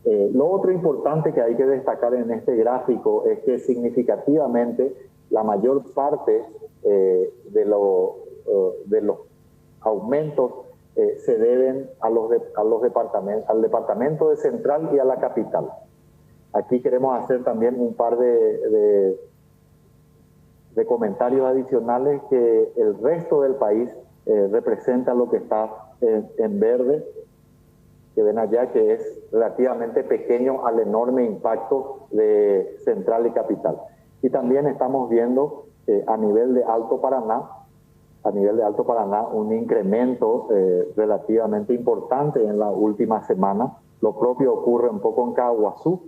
Lo otro importante que hay que destacar en este gráfico es que significativamente la mayor parte de los aumentos se deben al departamento de Central y a la capital. Aquí queremos hacer también un par de comentarios adicionales, que el resto del país representa lo que está en verde, que ven allá, que es relativamente pequeño al enorme impacto de Central y Capital. Y también estamos viendo a nivel de Alto Paraná, un incremento relativamente importante en la última semana. Lo propio ocurre un poco en Caguazú,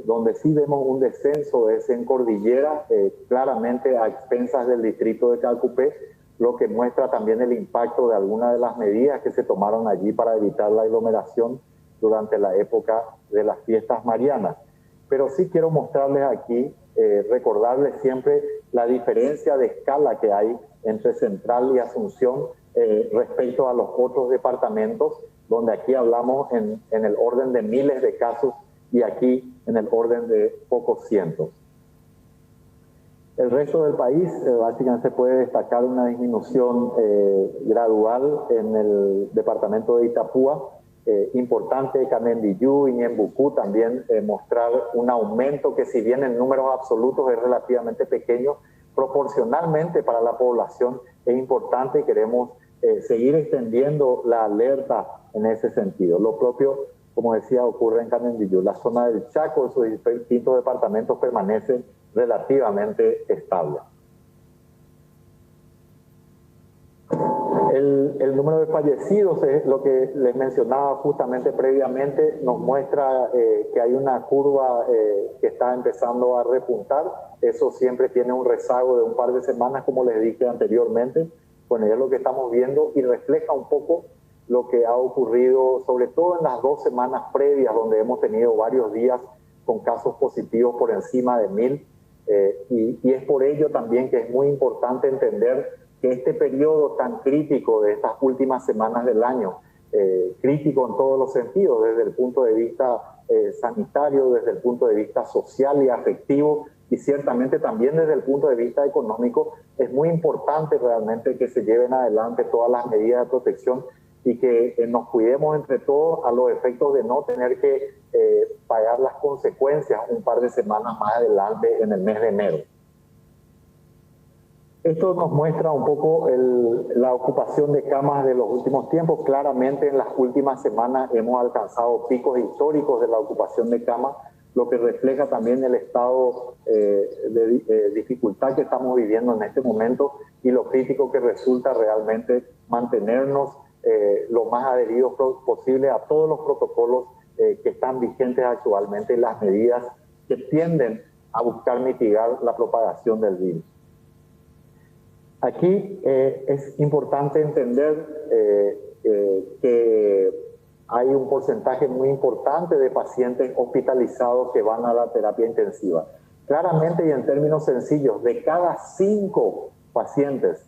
donde sí vemos un descenso es en Cordillera, claramente a expensas del distrito de Calcupé, lo que muestra también el impacto de algunas de las medidas que se tomaron allí para evitar la aglomeración durante la época de las fiestas marianas. Pero sí quiero mostrarles aquí, recordarles siempre la diferencia de escala que hay entre Central y Asunción respecto a los otros departamentos, donde aquí hablamos en el orden de miles de casos y aquí en el orden de pocos cientos. El resto del país, básicamente se puede destacar una disminución gradual en el departamento de Itapúa, importante Canendillú y Ñembucú también mostrar un aumento que, si bien en números absolutos es relativamente pequeño, proporcionalmente para la población es importante y queremos seguir extendiendo la alerta en ese sentido. Lo propio, como decía, ocurre en Canendillú. La zona del Chaco, sus distintos departamentos permanecen relativamente estable. El número de fallecidos es lo que les mencionaba justamente previamente, nos muestra que hay una curva que está empezando a repuntar. Eso siempre tiene un rezago de un par de semanas, como les dije anteriormente. Bueno, es lo que estamos viendo y refleja un poco lo que ha ocurrido, sobre todo en las 2 semanas previas, donde hemos tenido varios días con casos positivos por encima de 1000. Y es por ello también que es muy importante entender que este periodo tan crítico de estas últimas semanas del año, crítico en todos los sentidos, desde el punto de vista sanitario, desde el punto de vista social y afectivo, y ciertamente también desde el punto de vista económico, es muy importante realmente que se lleven adelante todas las medidas de protección y que nos cuidemos entre todos a los efectos de no tener que pagar las consecuencias un par de semanas más adelante en el mes de enero. Esto nos muestra un poco la ocupación de camas de los últimos tiempos. Claramente en las últimas semanas hemos alcanzado picos históricos de la ocupación de camas, lo que refleja también el estado de dificultad que estamos viviendo en este momento y lo crítico que resulta realmente mantenernos lo más adheridos posible a todos los protocolos que están vigentes actualmente y las medidas que tienden a buscar mitigar la propagación del virus. Aquí es importante entender que hay un porcentaje muy importante de pacientes hospitalizados que van a la terapia intensiva. Claramente y en términos sencillos, de cada 5 pacientes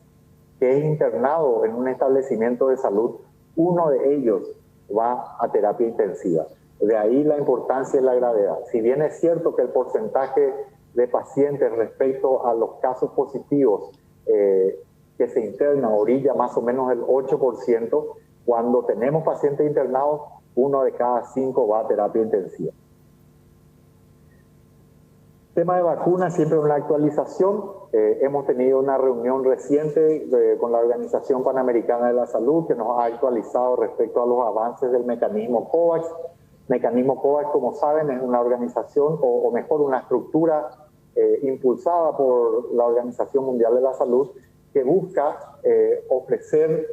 que es internado en un establecimiento de salud, 1 de ellos va a terapia intensiva. De ahí la importancia y la gravedad. Si bien es cierto que el porcentaje de pacientes respecto a los casos positivos que se internan orilla más o menos el 8%, cuando tenemos pacientes internados, 1 de cada 5 va a terapia intensiva. Tema de vacunas, siempre una actualización. Hemos tenido una reunión reciente con la Organización Panamericana de la Salud que nos ha actualizado respecto a los avances del mecanismo COVAX. Mecanismo COVAX, como saben, es una organización, o mejor, una estructura impulsada por la Organización Mundial de la Salud que busca ofrecer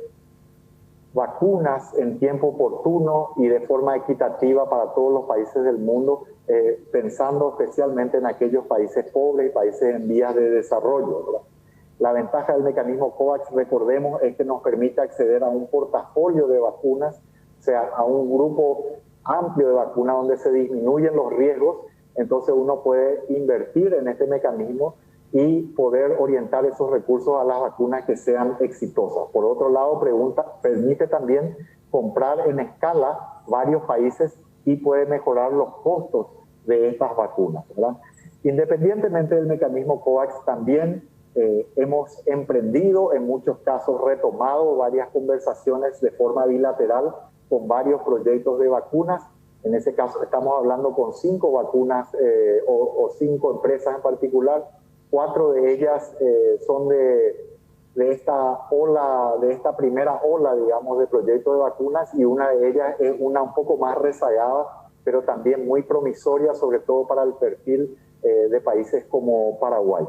vacunas en tiempo oportuno y de forma equitativa para todos los países del mundo, pensando especialmente en aquellos países pobres y países en vías de desarrollo, ¿verdad? La ventaja del mecanismo COVAX, recordemos, es que nos permite acceder a un portafolio de vacunas, o sea, a un grupo amplio de vacunas donde se disminuyen los riesgos. Entonces uno puede invertir en este mecanismo y poder orientar esos recursos a las vacunas que sean exitosas. Por otro lado, permite también comprar en escala varios países y puede mejorar los costos de estas vacunas, ¿verdad? Independientemente del mecanismo COVAX, también hemos emprendido, en muchos casos retomado varias conversaciones de forma bilateral con varios proyectos de vacunas. En ese caso estamos hablando con 5 vacunas o 5 empresas en particular. 4 de ellas son de esta ola, de esta primera ola, digamos, de proyectos de vacunas, y una de ellas es una un poco más rezagada, pero también muy promisoria, sobre todo para el perfil de países como Paraguay.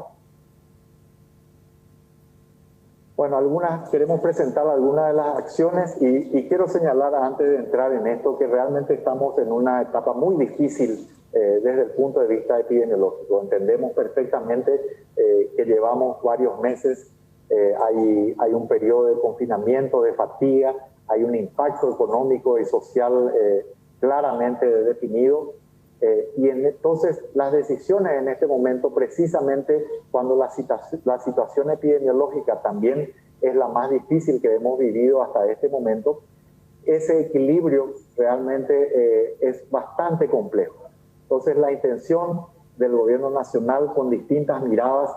Bueno, queremos presentar algunas de las acciones y quiero señalar antes de entrar en esto que realmente estamos en una etapa muy difícil desde el punto de vista epidemiológico. Entendemos perfectamente que llevamos varios meses, hay un periodo de confinamiento, de fatiga, hay un impacto económico y social claramente definido. Y entonces las decisiones en este momento, precisamente cuando la situación epidemiológica también es la más difícil que hemos vivido hasta este momento, ese equilibrio realmente es bastante complejo. Entonces la intención del gobierno nacional, con distintas miradas,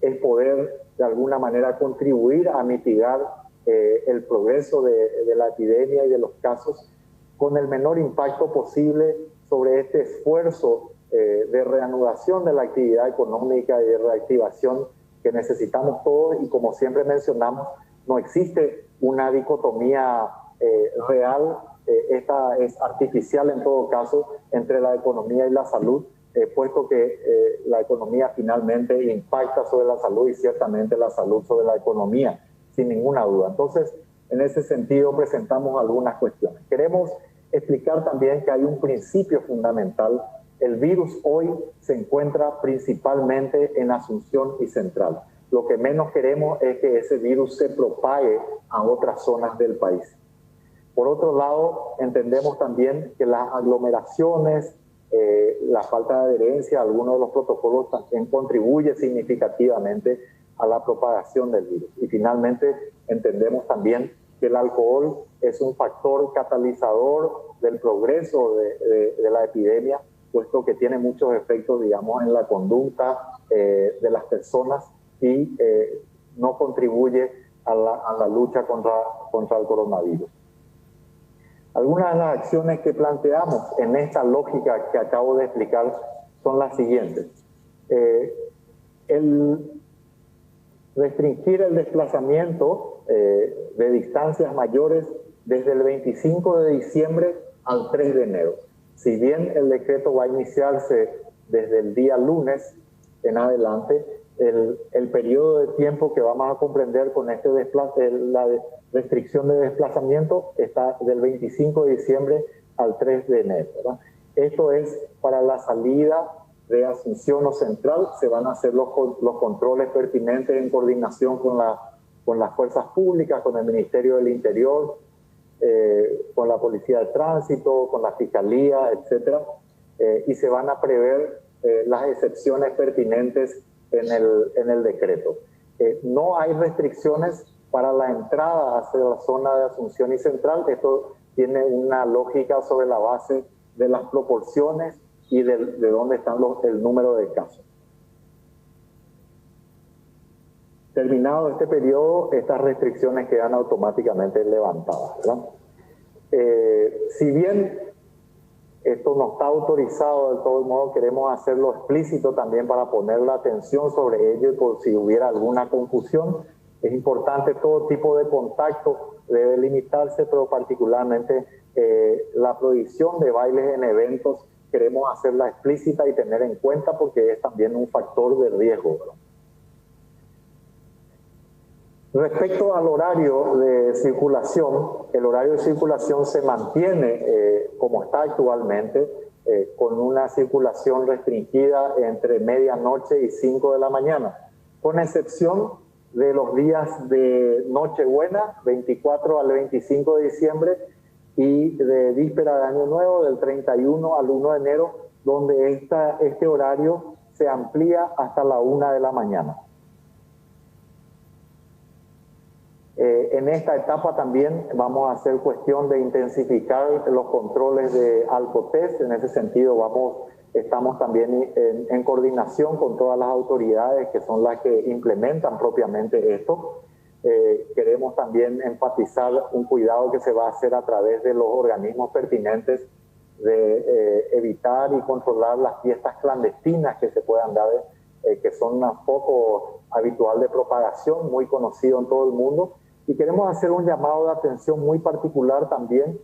es poder de alguna manera contribuir a mitigar el progreso de la epidemia y de los casos con el menor impacto posible sobre este esfuerzo de reanudación de la actividad económica y de reactivación que necesitamos todos. Y como siempre mencionamos, no existe una dicotomía real, esta es artificial en todo caso, entre la economía y la salud, puesto que la economía finalmente impacta sobre la salud y ciertamente la salud sobre la economía, sin ninguna duda. Entonces, en ese sentido presentamos algunas cuestiones. Queremos explicar también que hay un principio fundamental. El virus hoy se encuentra principalmente en Asunción y Central. Lo que menos queremos es que ese virus se propague a otras zonas del país. Por otro lado, entendemos también que las aglomeraciones, la falta de adherencia a algunos de los protocolos también contribuye significativamente a la propagación del virus. Y finalmente, entendemos también que el alcohol es un factor catalizador del progreso de la epidemia, puesto que tiene muchos efectos, digamos, en la conducta de las personas y no contribuye a la lucha contra el coronavirus. Algunas de las acciones que planteamos en esta lógica que acabo de explicar son las siguientes. El restringir el desplazamiento de distancias mayores desde el 25 de diciembre al 3 de enero. Si bien el decreto va a iniciarse desde el día lunes en adelante, el periodo de tiempo que vamos a comprender con la restricción de desplazamiento está del 25 de diciembre al 3 de enero, ¿verdad? Esto es para la salida de Asunción o Central. Se van a hacer los controles pertinentes en coordinación con las fuerzas públicas, con el Ministerio del Interior, con la Policía de Tránsito, con la Fiscalía, etcétera, y se van a prever las excepciones pertinentes en el decreto. No hay restricciones para la entrada hacia la zona de Asunción y Central. Esto tiene una lógica sobre la base de las proporciones y de dónde están el número de casos. Terminado este periodo, estas restricciones quedan automáticamente levantadas, ¿verdad? Si bien esto no está autorizado de todo modo, queremos hacerlo explícito también para poner la atención sobre ello y por si hubiera alguna confusión. Es importante todo tipo de contacto debe limitarse, pero particularmente la prohibición de bailes en eventos queremos hacerla explícita y tener en cuenta porque es también un factor de riesgo, ¿verdad? Respecto al horario de circulación, el horario de circulación se mantiene como está actualmente, con una circulación restringida entre medianoche y 5 de la mañana, con excepción de los días de Nochebuena, 24 al 25 de diciembre, y de víspera de Año Nuevo, del 31 al 1 de enero, donde este horario se amplía hasta la 1 de la mañana. En esta etapa también vamos a hacer cuestión de intensificar los controles de alcotest. En ese sentido vamos estamos también en coordinación con todas las autoridades que son las que implementan propiamente esto. Queremos también enfatizar un cuidado que se va a hacer a través de los organismos pertinentes de evitar y controlar las fiestas clandestinas que se puedan dar, que son un foco habitual de propagación, muy conocido en todo el mundo. Y queremos hacer un llamado de atención muy particular también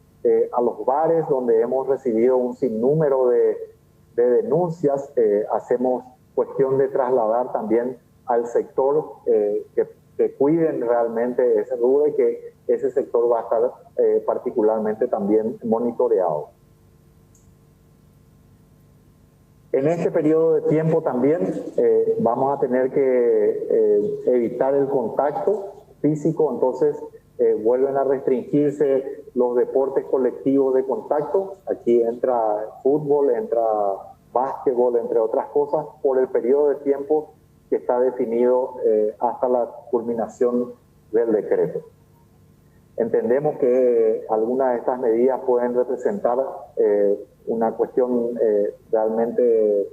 a los bares, donde hemos recibido un sinnúmero de denuncias. Hacemos cuestión de trasladar también al sector que cuiden realmente ese rubro y que ese sector va a estar particularmente también monitoreado. En este periodo de tiempo también vamos a tener que evitar el contacto físico, entonces vuelven a restringirse los deportes colectivos de contacto. Aquí entra fútbol, entra básquetbol, entre otras cosas, por el periodo de tiempo que está definido hasta la culminación del decreto. Entendemos que algunas de estas medidas pueden representar una cuestión realmente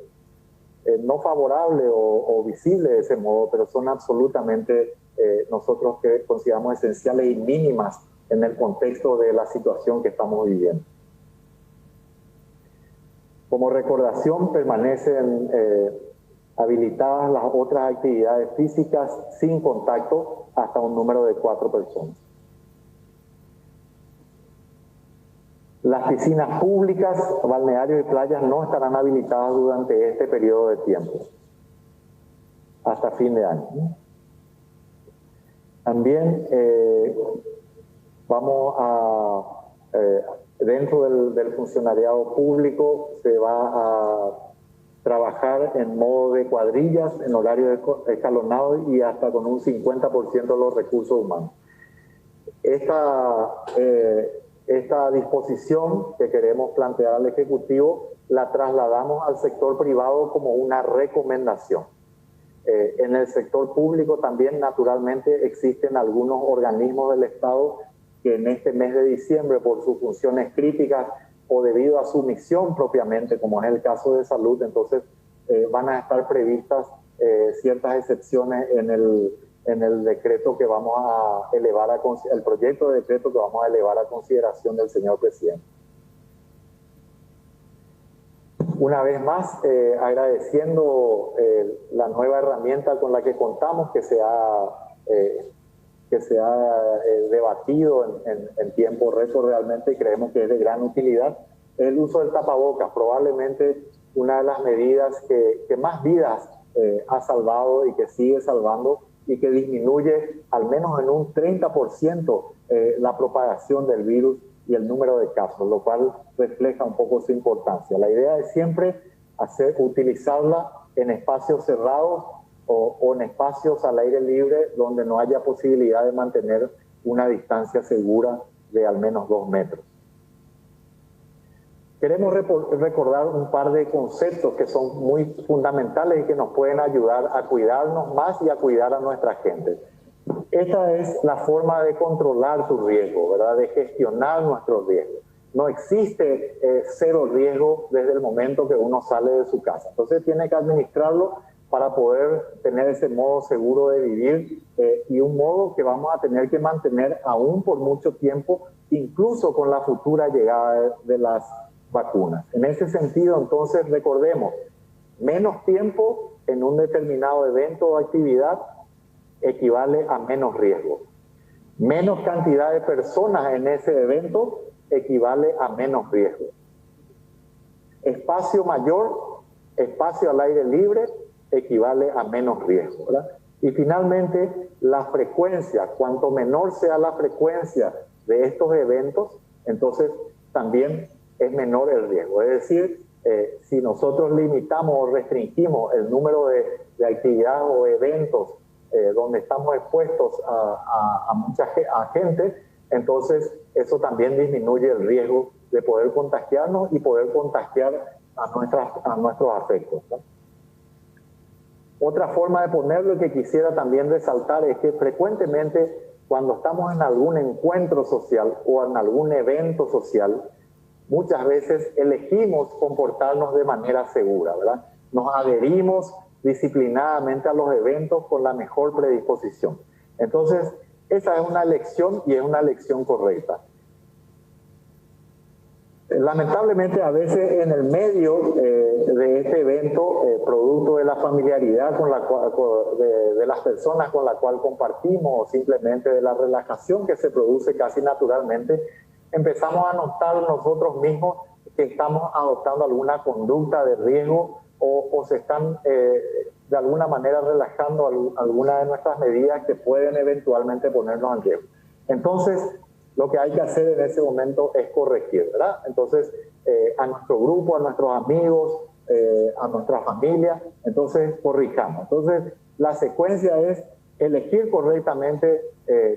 no favorable o visible de ese modo, pero son absolutamente nosotros que consideramos esenciales y mínimas en el contexto de la situación que estamos viviendo. Como recordación, permanecen habilitadas las otras actividades físicas sin contacto hasta un número de 4 personas. Las piscinas públicas, balnearios y playas no estarán habilitadas durante este periodo de tiempo, hasta fin de año. También vamos a, dentro del funcionariado público, se va a trabajar en modo de cuadrillas, en horario escalonado y hasta con un 50% de los recursos humanos. Esta disposición que queremos plantear al Ejecutivo la trasladamos al sector privado como una recomendación. En el sector público también, naturalmente, existen algunos organismos del Estado que en este mes de diciembre, por sus funciones críticas o debido a su misión propiamente, como es el caso de salud, entonces van a estar previstas ciertas excepciones en el decreto que vamos a elevar el proyecto de decreto que vamos a elevar a consideración del señor presidente. Una vez más, agradeciendo la nueva herramienta con la que contamos, que se ha debatido en tiempo récord realmente, y creemos que es de gran utilidad, el uso del tapabocas, probablemente una de las medidas que más vidas ha salvado y que sigue salvando, y que disminuye al menos en un 30% la propagación del virus y el número de casos, lo cual refleja un poco su importancia. La idea es siempre utilizarla en espacios cerrados o en espacios al aire libre donde no haya posibilidad de mantener una distancia segura de al menos 2 metros. Queremos recordar un par de conceptos que son muy fundamentales y que nos pueden ayudar a cuidarnos más y a cuidar a nuestra gente. Esta es la forma de controlar su riesgo, ¿verdad? De gestionar nuestros riesgos. No existe cero riesgo desde el momento que uno sale de su casa. Entonces tiene que administrarlo para poder tener ese modo seguro de vivir y un modo que vamos a tener que mantener aún por mucho tiempo, incluso con la futura llegada de las vacunas. En ese sentido, entonces, recordemos, menos tiempo en un determinado evento o actividad equivale a menos riesgo. Menos cantidad de personas en ese evento equivale a menos riesgo. Espacio mayor, espacio al aire libre, equivale a menos riesgo, ¿verdad? Y finalmente, la frecuencia, cuanto menor sea la frecuencia de estos eventos, entonces también es menor el riesgo. Es decir, si nosotros limitamos o restringimos el número de actividades o eventos donde estamos expuestos a mucha gente, entonces eso también disminuye el riesgo de poder contagiarnos y poder contagiar a nuestros afectos, ¿no? Otra forma de ponerlo que quisiera también resaltar es que frecuentemente cuando estamos en algún encuentro social o en algún evento social, muchas veces elegimos comportarnos de manera segura, ¿verdad? Nos adherimos disciplinadamente a los eventos con la mejor predisposición. Entonces, esa es una elección y es una elección correcta. Lamentablemente, a veces en el medio de este evento, producto de la familiaridad con la cual, de las personas con las cuales compartimos, o simplemente de la relajación que se produce casi naturalmente, empezamos a notar nosotros mismos que estamos adoptando alguna conducta de riesgo o se están de alguna manera relajando algunas de nuestras medidas que pueden eventualmente ponernos en riesgo. Entonces, lo que hay que hacer en ese momento es corregir, ¿verdad? Entonces, a nuestro grupo, a nuestros amigos, a nuestra familia, entonces corrijamos. Entonces, la secuencia es elegir correctamente,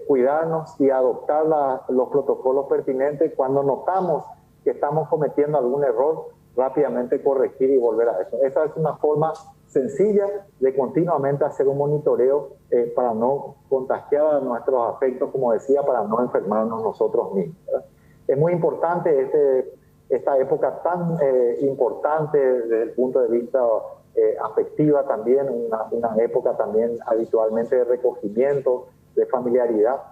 cuidarnos y adoptar los protocolos pertinentes. Cuando notamos que estamos cometiendo algún error, rápidamente corregir y volver a eso. Esa es una forma sencilla de continuamente hacer un monitoreo para no contagiar a nuestros afectos, como decía, para no enfermarnos nosotros mismos, ¿verdad? Es muy importante esta época tan importante desde el punto de vista afectiva también, una época también habitualmente de recogimiento, de familiaridad.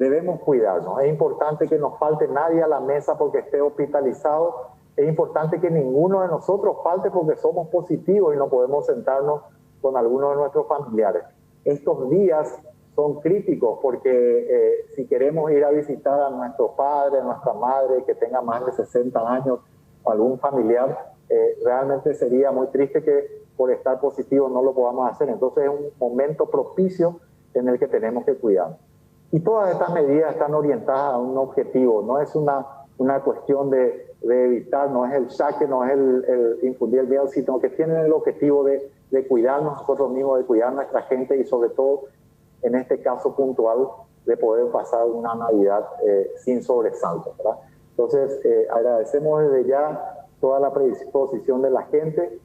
Debemos cuidarnos. Es importante que nos falte nadie a la mesa porque esté hospitalizado. Es importante que ninguno de nosotros falte porque somos positivos y no podemos sentarnos con algunos de nuestros familiares. Estos días son críticos porque si queremos ir a visitar a nuestro padre, a nuestra madre que tenga más de 60 años o algún familiar, realmente sería muy triste que por estar positivo no lo podamos hacer. Entonces es un momento propicio en el que tenemos que cuidar. Y todas estas medidas están orientadas a un objetivo, no es una cuestión de evitar, no es el saque, no es el infundir el miedo, sino que tienen el objetivo de cuidarnos nosotros mismos, de cuidar a nuestra gente y sobre todo, en este caso puntual, de poder pasar una Navidad sin sobresaltos, ¿verdad? Entonces, agradecemos desde ya toda la predisposición de la gente.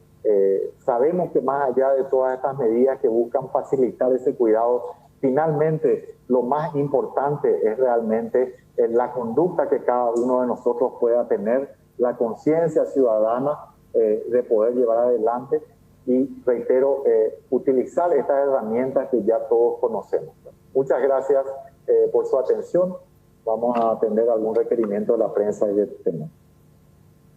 Sabemos que más allá de todas estas medidas que buscan facilitar ese cuidado, finalmente lo más importante es realmente la conducta que cada uno de nosotros pueda tener, la conciencia ciudadana de poder llevar adelante y, reitero, utilizar estas herramientas que ya todos conocemos. Muchas gracias por su atención. Vamos a atender algún requerimiento de la prensa que tenemos.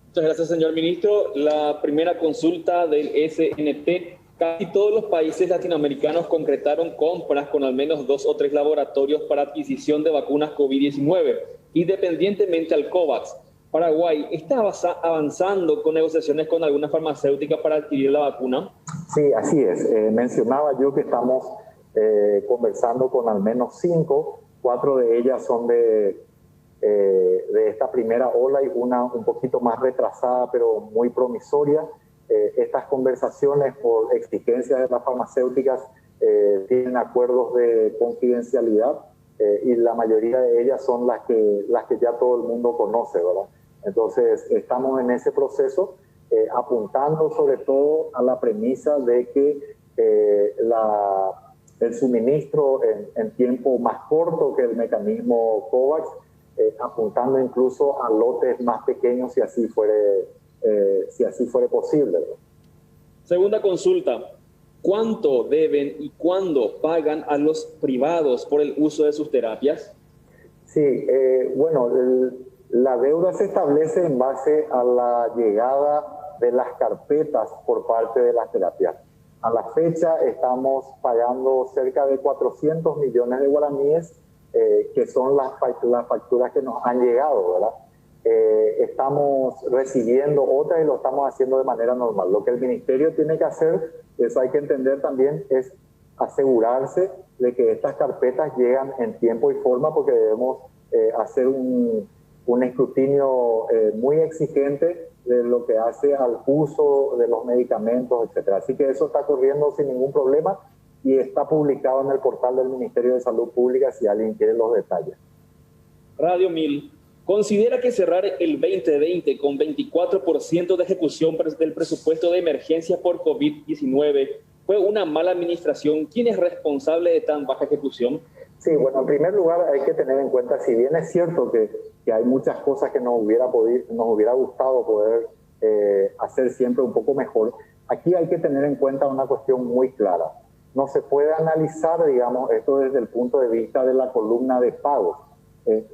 Muchas gracias, señor ministro. La primera consulta del SNT. Casi todos los países latinoamericanos concretaron compras con al menos 2 o 3 laboratorios para adquisición de vacunas COVID-19, independientemente al COVAX. Paraguay está avanzando con negociaciones con algunas farmacéuticas para adquirir la vacuna. Sí, así es. Mencionaba yo que estamos conversando con al menos 5, 4 de ellas son de esta primera ola y una un poquito más retrasada, pero muy promisoria. Estas conversaciones, por exigencias de las farmacéuticas, tienen acuerdos de confidencialidad y la mayoría de ellas son las que ya todo el mundo conoce, ¿verdad? Entonces, estamos en ese proceso apuntando sobre todo a la premisa de que el suministro en tiempo más corto que el mecanismo COVAX, apuntando incluso a lotes más pequeños si así fuere posible. Segunda consulta. ¿Cuánto deben y cuándo pagan a los privados por el uso de sus terapias? Sí, bueno, la deuda se establece en base a la llegada de las carpetas por parte de las terapias. A la fecha estamos pagando cerca de 400 millones de guaraníes, que son las facturas que nos han llegado, ¿verdad? Estamos recibiendo otras y lo estamos haciendo de manera normal. Lo que el ministerio tiene que hacer, eso hay que entender también, es asegurarse de que estas carpetas llegan en tiempo y forma, porque debemos hacer un escrutinio muy exigente de lo que hace al uso de los medicamentos, etcétera. Así que eso está corriendo sin ningún problema y está publicado en el portal del Ministerio de Salud Pública si alguien quiere los detalles. Radio 1000. ¿Considera que cerrar el 2020 con 24% de ejecución del presupuesto de emergencia por COVID-19 fue una mala administración? ¿Quién es responsable de tan baja ejecución? Sí, bueno, en primer lugar hay que tener en cuenta, si bien es cierto que que hay muchas cosas que nos hubiera gustado poder hacer siempre un poco mejor. Aquí hay que tener en cuenta una cuestión muy clara. No se puede analizar, digamos, esto desde el punto de vista de la columna de pagos.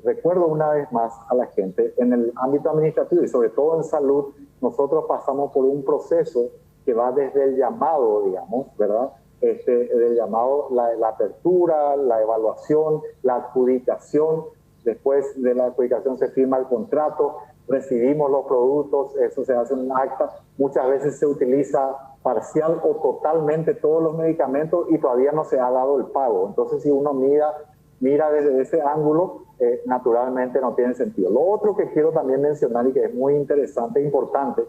Recuerdo una vez más a la gente, en el ámbito administrativo y sobre todo en salud, nosotros pasamos por un proceso que va desde el llamado, digamos, ¿verdad? Del llamado, la apertura, la evaluación, la adjudicación. Después de la adjudicación se firma el contrato, recibimos los productos, eso se hace en un acta. Muchas veces se utiliza parcial o totalmente todos los medicamentos y todavía no se ha dado el pago. Entonces, si uno mira desde ese ángulo, naturalmente no tiene sentido. Lo otro que quiero también mencionar y que es muy interesante e importante,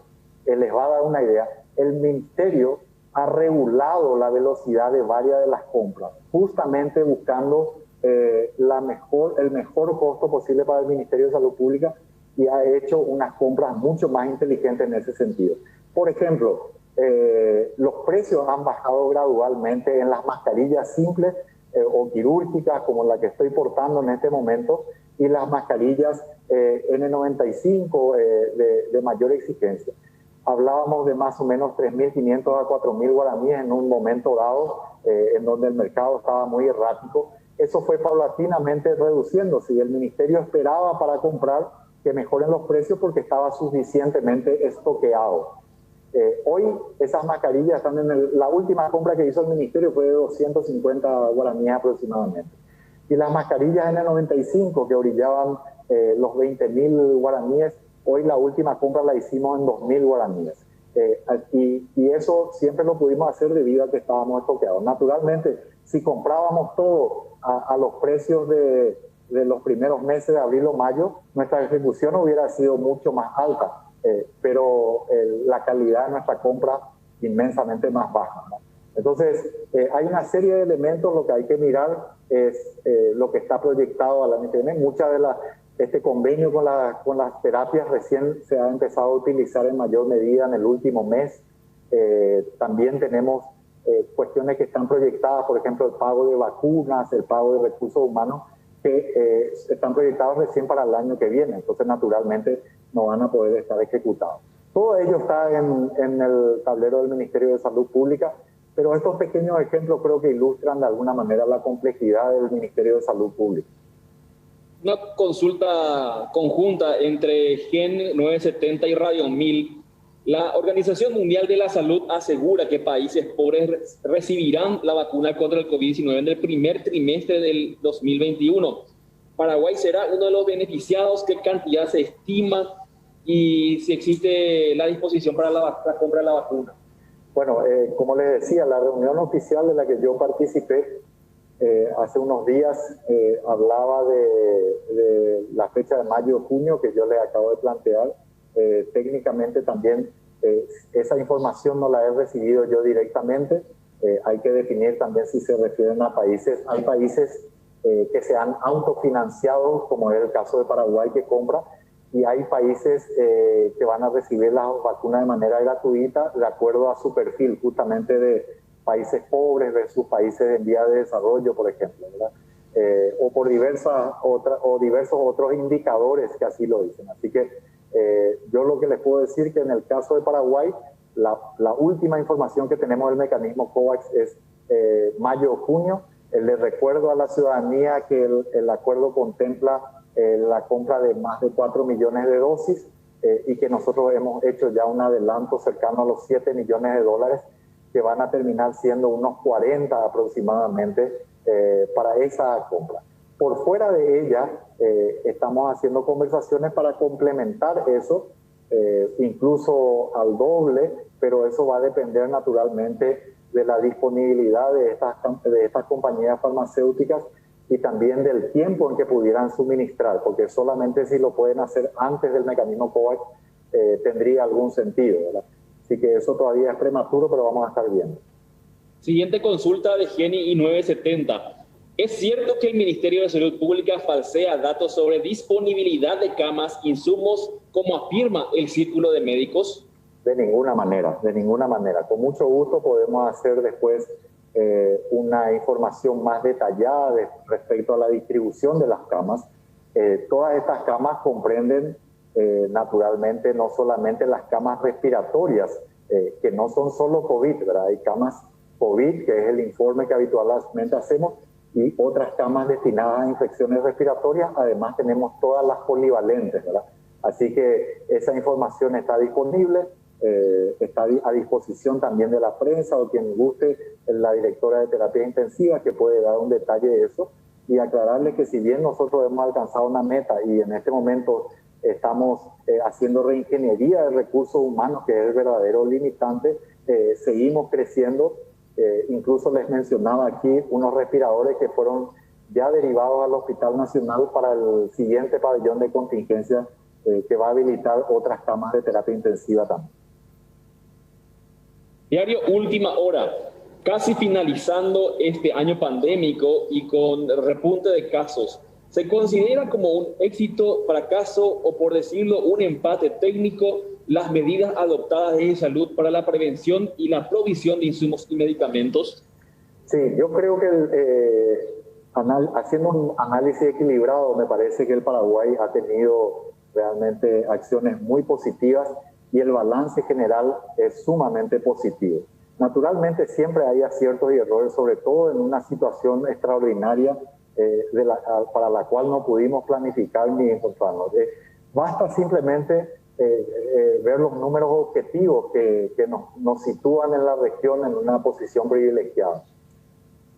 les va a dar una idea, el Ministerio ha regulado la velocidad de varias de las compras, justamente buscando el mejor costo posible para el Ministerio de Salud Pública, y ha hecho unas compras mucho más inteligentes en ese sentido. Por ejemplo, los precios han bajado gradualmente en las mascarillas simples o quirúrgicas, como la que estoy portando en este momento, y las mascarillas N95 de mayor exigencia. Hablábamos de más o menos 3.500 a 4.000 guaraníes en un momento dado, en donde el mercado estaba muy errático. Eso fue paulatinamente reduciéndose y el Ministerio esperaba para comprar que mejoren los precios porque estaba suficientemente estoqueado. Hoy esas mascarillas están la última compra que hizo el Ministerio fue de 250 guaraníes aproximadamente. Y las mascarillas N95 que brillaban los 20.000 guaraníes, hoy la última compra la hicimos en 2.000 guaraníes. Y eso siempre lo pudimos hacer debido a que estábamos estoqueados. Naturalmente, si comprábamos todo a los precios de los primeros meses de abril o mayo, nuestra ejecución hubiera sido mucho más alta, pero la calidad de nuestra compra inmensamente más baja, ¿no? Entonces, hay una serie de elementos. Lo que hay que mirar es lo que está proyectado al año que viene. Muchas de este convenio con las terapias recién se ha empezado a utilizar en mayor medida en el último mes. También tenemos cuestiones que están proyectadas, por ejemplo, el pago de vacunas, el pago de recursos humanos, que están proyectados recién para el año que viene. Entonces, naturalmente, no van a poder estar ejecutados. Todo ello está en el tablero del Ministerio de Salud Pública, pero estos pequeños ejemplos creo que ilustran de alguna manera la complejidad del Ministerio de Salud Pública. Una consulta conjunta entre Gen 970 y Radio 1000. La Organización Mundial de la Salud asegura que países pobres recibirán la vacuna contra el COVID-19 en el primer trimestre del 2021. Paraguay será uno de los beneficiados. ¿Qué cantidad se estima? Y si existe la disposición para la compra de la vacuna. Bueno, como les decía, la reunión oficial de la que yo participé hace unos días hablaba de la fecha de mayo-junio que yo les acabo de plantear. Técnicamente también esa información no la he recibido yo directamente. Hay que definir también si se refieren a países. Hay países que se han autofinanciado, como es el caso de Paraguay, que compra, y hay países que van a recibir las vacunas de manera gratuita de acuerdo a su perfil, justamente de países pobres versus países en vía de desarrollo, por ejemplo, ¿verdad? O por diversos otros indicadores que así lo dicen. Así que yo lo que les puedo decir que en el caso de Paraguay, la última información que tenemos del mecanismo COVAX es mayo o junio. Les recuerdo a la ciudadanía que el acuerdo contempla la compra de más de 4 millones de dosis y que nosotros hemos hecho ya un adelanto cercano a los 7 millones de dólares, que van a terminar siendo unos 40 aproximadamente para esa compra. Por fuera de ella, estamos haciendo conversaciones para complementar eso, incluso al doble, pero eso va a depender naturalmente de la disponibilidad de estas compañías farmacéuticas y también del tiempo en que pudieran suministrar, porque solamente si lo pueden hacer antes del mecanismo COVAX tendría algún sentido, ¿verdad? Así que eso todavía es prematuro, pero vamos a estar viendo. Siguiente consulta de Geni y 970. ¿Es cierto que el Ministerio de Salud Pública falsea datos sobre disponibilidad de camas, insumos, como afirma el Círculo de Médicos? De ninguna manera, de ninguna manera. Con mucho gusto podemos hacer después una información más detallada respecto a la distribución de las camas. Todas estas camas comprenden naturalmente no solamente las camas respiratorias, que no son solo COVID, ¿verdad? Hay camas COVID, que es el informe que habitualmente hacemos, y otras camas destinadas a infecciones respiratorias. Además tenemos todas las polivalentes, ¿verdad? Así que esa información está disponible, está a disposición también de la prensa o quien guste, la directora de terapia intensiva, que puede dar un detalle de eso, y aclararle que si bien nosotros hemos alcanzado una meta y en este momento estamos haciendo reingeniería de recursos humanos, que es el verdadero limitante, seguimos creciendo. Incluso les mencionaba aquí unos respiradores que fueron ya derivados al Hospital Nacional para el siguiente pabellón de contingencia, que va a habilitar otras camas de terapia intensiva también. Diario Última Hora, casi finalizando este año pandémico y con repunte de casos, ¿se considera como un éxito, fracaso o, por decirlo, un empate técnico las medidas adoptadas en salud para la prevención y la provisión de insumos y medicamentos? Sí, yo creo que haciendo un análisis equilibrado, me parece que el Paraguay ha tenido realmente acciones muy positivas y el balance general es sumamente positivo. Naturalmente siempre hay aciertos y errores, sobre todo en una situación extraordinaria para la cual no pudimos planificar ni encontrarnos. Basta simplemente ver los números objetivos que nos sitúan en la región en una posición privilegiada.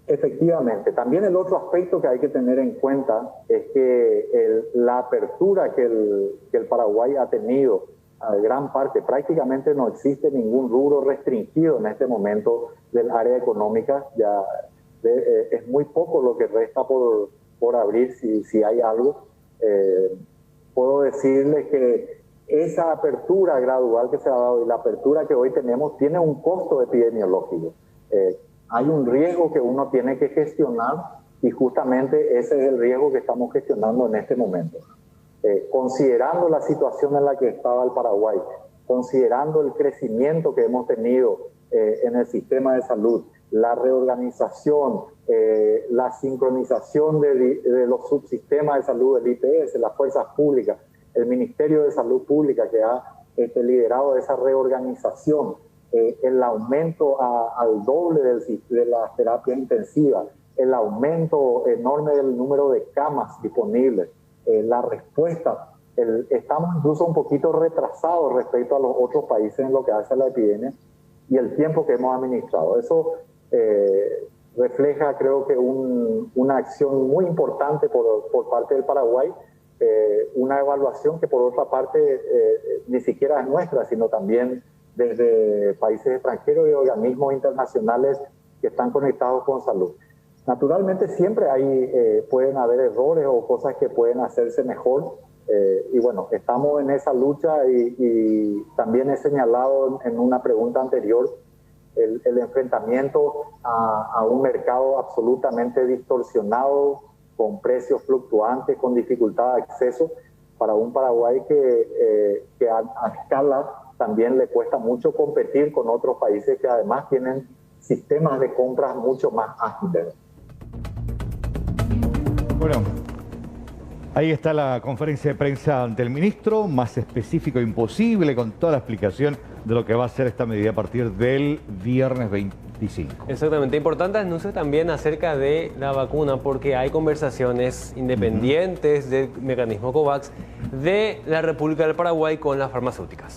Efectivamente, también el otro aspecto que hay que tener en cuenta es que la apertura que el Paraguay ha tenido, a gran parte, prácticamente no existe ningún rubro restringido en este momento del área económica. Ya es muy poco lo que resta por abrir, si hay algo. Puedo decirles que esa apertura gradual que se ha dado y la apertura que hoy tenemos tiene un costo epidemiológico. Hay un riesgo que uno tiene que gestionar y justamente ese es el riesgo que estamos gestionando en este momento. Considerando la situación en la que estaba el Paraguay, considerando el crecimiento que hemos tenido en el sistema de salud, la reorganización, la sincronización de los subsistemas de salud, el IPS, las fuerzas públicas, el Ministerio de Salud Pública que ha liderado esa reorganización, el aumento al doble de la terapia intensiva, el aumento enorme del número de camas disponibles, la respuesta. Estamos incluso un poquito retrasados respecto a los otros países en lo que hace a la epidemia y el tiempo que hemos administrado. Eso refleja, creo que, una acción muy importante por parte del Paraguay, una evaluación que por otra parte ni siquiera es nuestra, sino también desde países extranjeros y organismos internacionales que están conectados con salud. Naturalmente siempre pueden haber errores o cosas que pueden hacerse mejor, y bueno, estamos en esa lucha y también he señalado en una pregunta anterior el enfrentamiento a un mercado absolutamente distorsionado, con precios fluctuantes, con dificultad de acceso, para un Paraguay que a escala también le cuesta mucho competir con otros países que además tienen sistemas de compras mucho más ágiles. Bueno, ahí está la conferencia de prensa ante el ministro, más específico imposible, con toda la explicación de lo que va a ser esta medida a partir del viernes 25. Exactamente. Importante anuncio también acerca de la vacuna, porque hay conversaciones independientes del mecanismo COVAX de la República del Paraguay con las farmacéuticas.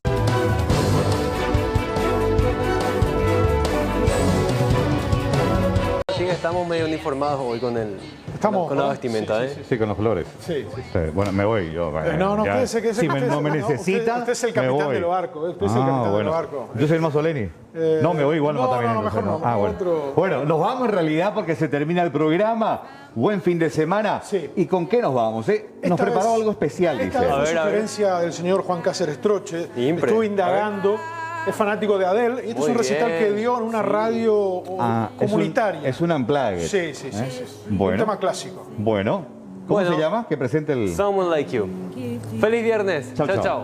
Estamos medio uniformados hoy con la vestimenta, ¿eh? Sí, con los flores. Sí. Bueno, me voy yo. No, quédese. Si no me necesita, usted es el capitán del barco. Usted es el capitán del barco. Yo soy el Mazzoleni. No, me voy igual. Bueno, nos vamos en realidad porque se termina el programa. Buen fin de semana. Sí. ¿Y con qué nos vamos? Nos preparó algo especial, dice. Esta es una sugerencia del señor Juan Cáceres Troche. Estuve indagando. Es fanático de Adele y este es un recital que dio en una radio comunitaria. Es un unplugged. Sí. Bueno. Un tema clásico. Bueno. ¿Cómo se llama? Que presente el... Someone Like You. Feliz viernes. Chao, chao.